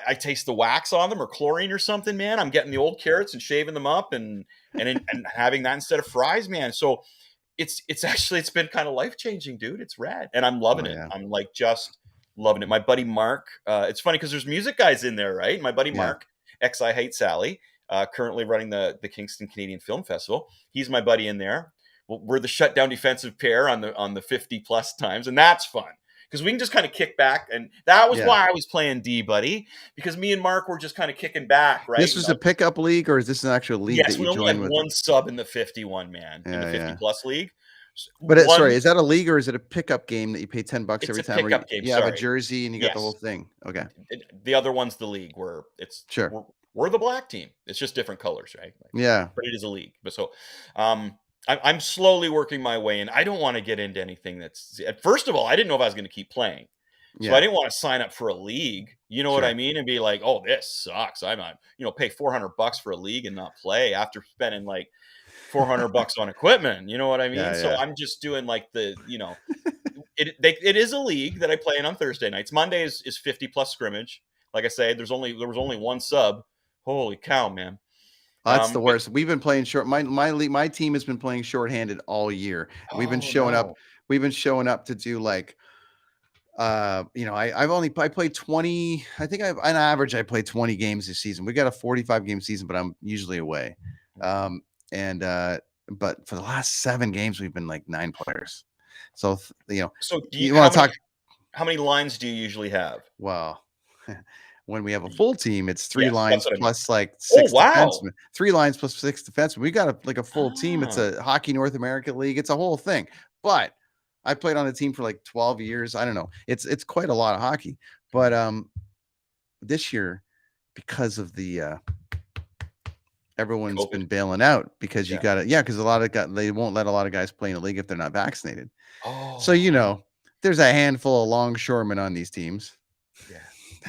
S7: I taste the wax on them or chlorine or something, man. I'm getting the old carrots and shaving them up and having that instead of fries, man. So it's been kind of life changing, dude. It's rad, and I'm loving it.
S8: Yeah.
S7: I'm like just loving it. My buddy Mark. It's funny because there's music guys in there, right? My buddy Mark, ex I Hate Sally, currently running the Kingston Canadian Film Festival. He's my buddy in there. We're the shutdown defensive pair on the 50 plus times, and that's fun because we can just kind of kick back. And that was why I was playing D, buddy, because me and Mark were just kind of kicking back, right?
S8: This was a pickup league, or is this an actual league?
S7: Yes,
S8: that
S7: we
S8: you
S7: only
S8: joined
S7: had
S8: with?
S7: one sub in the 51, man, in the 50 plus league.
S8: But sorry, is that a league or is it a pickup game that you pay $10 every time?
S7: Pickup game.
S8: You have a jersey and you got the whole thing. Okay.
S7: The other one's the league where it's we're the black team. It's just different colors, right? Like, but it is a league. But so, I'm slowly working my way in. I don't want to get into anything that's. First of all, I didn't know if I was going to keep playing, so I didn't want to sign up for a league. You know what I mean? And be like, oh, this sucks. I'm not, pay $400 for a league and not play after spending like $400 on equipment. You know what I mean? So I'm just doing like the, it is a league that I play in on Thursday nights. Monday is 50 plus scrimmage. Like I said, there was only one sub. Holy cow, man.
S8: That's the worst. We've been playing short. My team has been playing shorthanded all year. We've been showing up. We've been showing up to do like, I played 20. I think on average I play 20 games this season. We got a 45 game season, but I'm usually away. But for the last 7 games we've been like 9 players. So
S7: So
S8: you want to talk?
S7: How many lines do you usually have?
S8: Well, when we have a full team, it's 3 lines plus like 6 defensemen. 3 lines plus 6 defensemen. We got a full team. It's a Hockey North America League. It's a whole thing. But I played on a team for like 12 years. I don't know. It's quite a lot of hockey. But this year, because of the everyone's been bailing out because you got to because a lot of they won't let a lot of guys play in the league if they're not vaccinated. So there's a handful of longshoremen on these teams.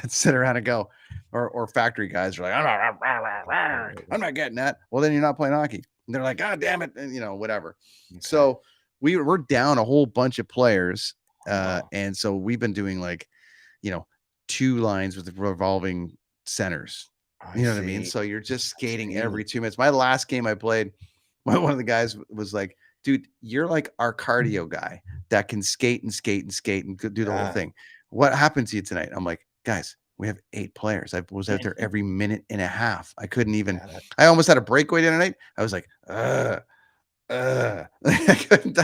S8: That sit around and go, or factory guys are like, I'm not getting that. Well, then you're not playing hockey. And they're like, God damn it, and whatever. So we're down a whole bunch of players, and so we've been doing like, 2 lines with revolving centers. You know what I mean? So you're just skating every 2 minutes. My last game I played, one of the guys was like, dude, you're like our cardio guy that can skate and do the whole thing. What happened to you tonight? I'm like, guys, we have 8 players. I was out there every minute and a half. I couldn't even. I almost had a breakaway the other night. I was like, I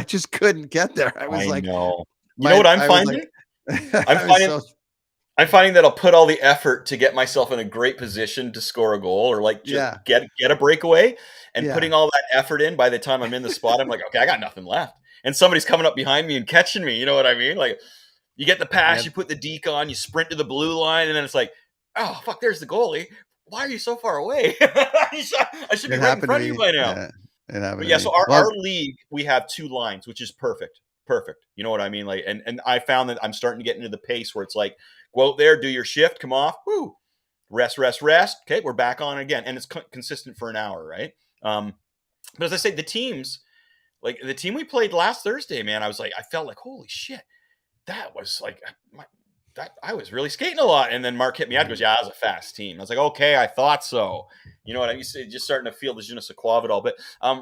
S8: just couldn't get there. I was like,
S7: know. You know what I'm finding? I'm finding that I'll put all the effort to get myself in a great position to score a goal or like just get a breakaway, and putting all that effort in. By the time I'm in the spot, I'm like, okay, I got nothing left, and somebody's coming up behind me and catching me. You know what I mean? Like. You get the pass, you put the deke on, you sprint to the blue line, and then it's like, oh, fuck, there's the goalie. Why are you so far away? I should be right in front of you by now. So our league, we have 2 lines, which is perfect. Perfect. You know what I mean? Like, and I found that I'm starting to get into the pace where it's like, go out there, do your shift, come off, woo, rest. Okay, we're back on again. And it's consistent for an hour, right? But as I say, the teams, like the team we played last Thursday, man, I felt like, holy shit. That was like I was really skating a lot. And then Mark hit me out and goes, yeah, that was a fast team. I was like, okay, I thought so. You know what I mean? Just starting to feel the je ne sais quoi of it all. But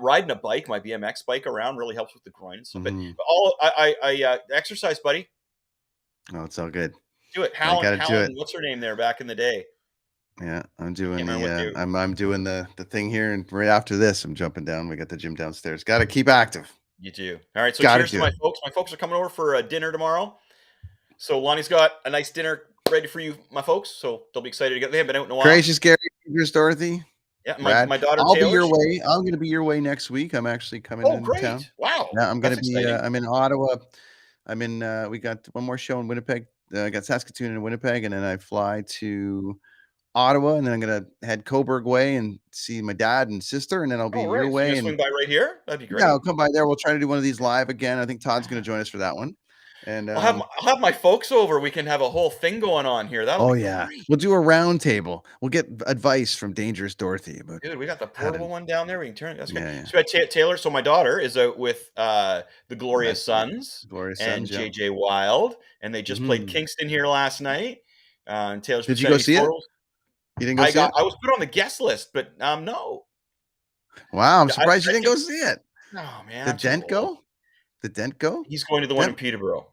S7: riding a bike, my BMX bike around really helps with the groin and stuff. But I exercise, buddy.
S8: Oh, it's all good.
S7: Do it. Helen, what's her name there back in the day?
S8: Yeah, I'm doing I'm doing the thing here, and right after this, I'm jumping down. We got the gym downstairs. Got to keep active.
S7: You do. All right. So cheers to my folks. My folks are coming over for dinner tomorrow. So Lonnie's got a nice dinner ready for you, my folks. So they'll be excited to get. They haven't been out in a while.
S8: Gracious Gary, here's Dorothy.
S7: Yeah,
S8: Rad.
S7: my daughter
S8: I'll be
S7: Taylor.
S8: your way. I'm going to be your way next week. I'm actually coming
S7: Oh,
S8: into town.
S7: great! Wow,
S8: Yeah, I'm going
S7: that's
S8: to be.
S7: exciting.
S8: I'm in Ottawa. I'm in. We got one more show in Winnipeg. I got Saskatoon and Winnipeg, and then I fly to Ottawa, and then I'm gonna head Coburg way and see my dad and sister, and then I'll be
S7: Oh,
S8: your
S7: right. So you're
S8: way.
S7: gonna
S8: And
S7: swing by right here? That'd be great.
S8: yeah, I'll come by there. We'll try to do one of these live again. I think Todd's going to join us for that one. And
S7: I'll have my folks over. We can have a whole thing going on here. That'll be
S8: yeah,
S7: great.
S8: we'll do a round table. We'll get advice from Dangerous Dorothy. But
S7: Dude, we got the portable one down there. We can turn it. That's good.
S8: Yeah.
S7: So we had Taylor. So my daughter is out with the Glorious Sons and
S8: Sons, yeah.
S7: JJ Wild, and they just played Kingston here last night. And Taylor's
S8: Did you go see it?
S7: photos.
S8: You didn't go see it?
S7: I was put on the guest list, but no.
S8: Wow, I'm surprised you didn't go see it.
S7: Oh man,
S8: Did Dent go? Did Dent go?
S7: He's going to the one in Peterborough.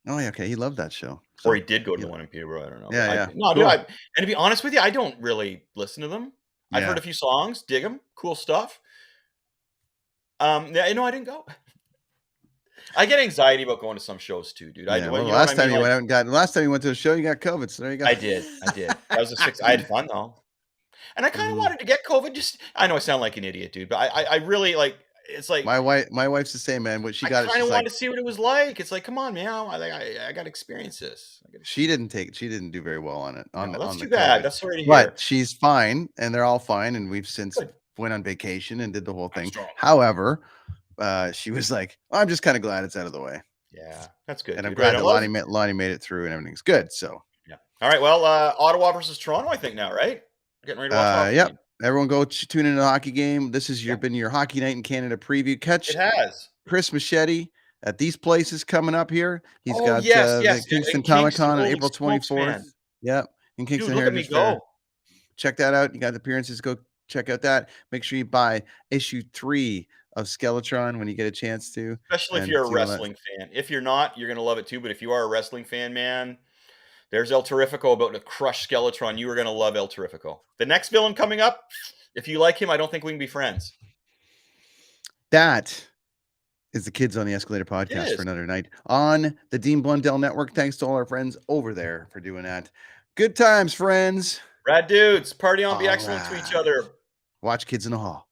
S8: Oh, yeah, okay. He loved that show.
S7: Or he did go to the one in Peterborough. I don't know.
S8: Yeah.
S7: No,
S8: cool.
S7: dude, and to be honest with you, I don't really listen to them. I've
S8: Yeah.
S7: heard a few songs, dig them, cool stuff. Yeah, I didn't go. I get anxiety about going to some shows too, dude.
S8: Last time you went to a show, you got COVID. So there you go.
S7: I did. That was I had fun though, and I kind of wanted to get COVID. I know I sound like an idiot, dude, but I really like. It's like
S8: my wife's the same, man. What she got,
S7: I kind of wanted to see what it was like. It's like, come on, man, I got to experience this.
S8: She didn't do very well on it.
S7: That's too bad.
S8: COVID.
S7: That's sorry to hear.
S8: But she's fine, and they're all fine, and we've since went on vacation and did the whole thing. However, she was like, I'm just kind of glad it's out of the way.
S7: Yeah, that's good.
S8: And I'm glad that Lonnie made it through and everything's good. So
S7: yeah. All right. Well, Ottawa versus Toronto, I think now, right? Getting ready to watch hockey.
S8: Yep. Everyone go tune into the hockey game. This has been your Hockey Night in Canada preview. Catch Chris Machete at these places coming up here. He's got the Kingston Comic Con on April 24th. Yep. In Kingston Heritage Fair. Check that out. You got the appearances. Go check out that. Make sure you buy issue 3 of Skeletron when you get a chance to.
S7: Especially if you're a wrestling fan. If you're not, you're going to love it too. But if you are a wrestling fan, man, there's El Terrifico about to crush Skeletron. You are going to love El Terrifico. The next villain coming up, if you like him, I don't think we can be friends.
S8: That is the Kids on the Escalator podcast for another night on the Dean Blundell Network. Thanks to all our friends over there for doing that. Good times, friends.
S7: Rad dudes. Party on. Be excellent to each other.
S8: Watch Kids in the Hall.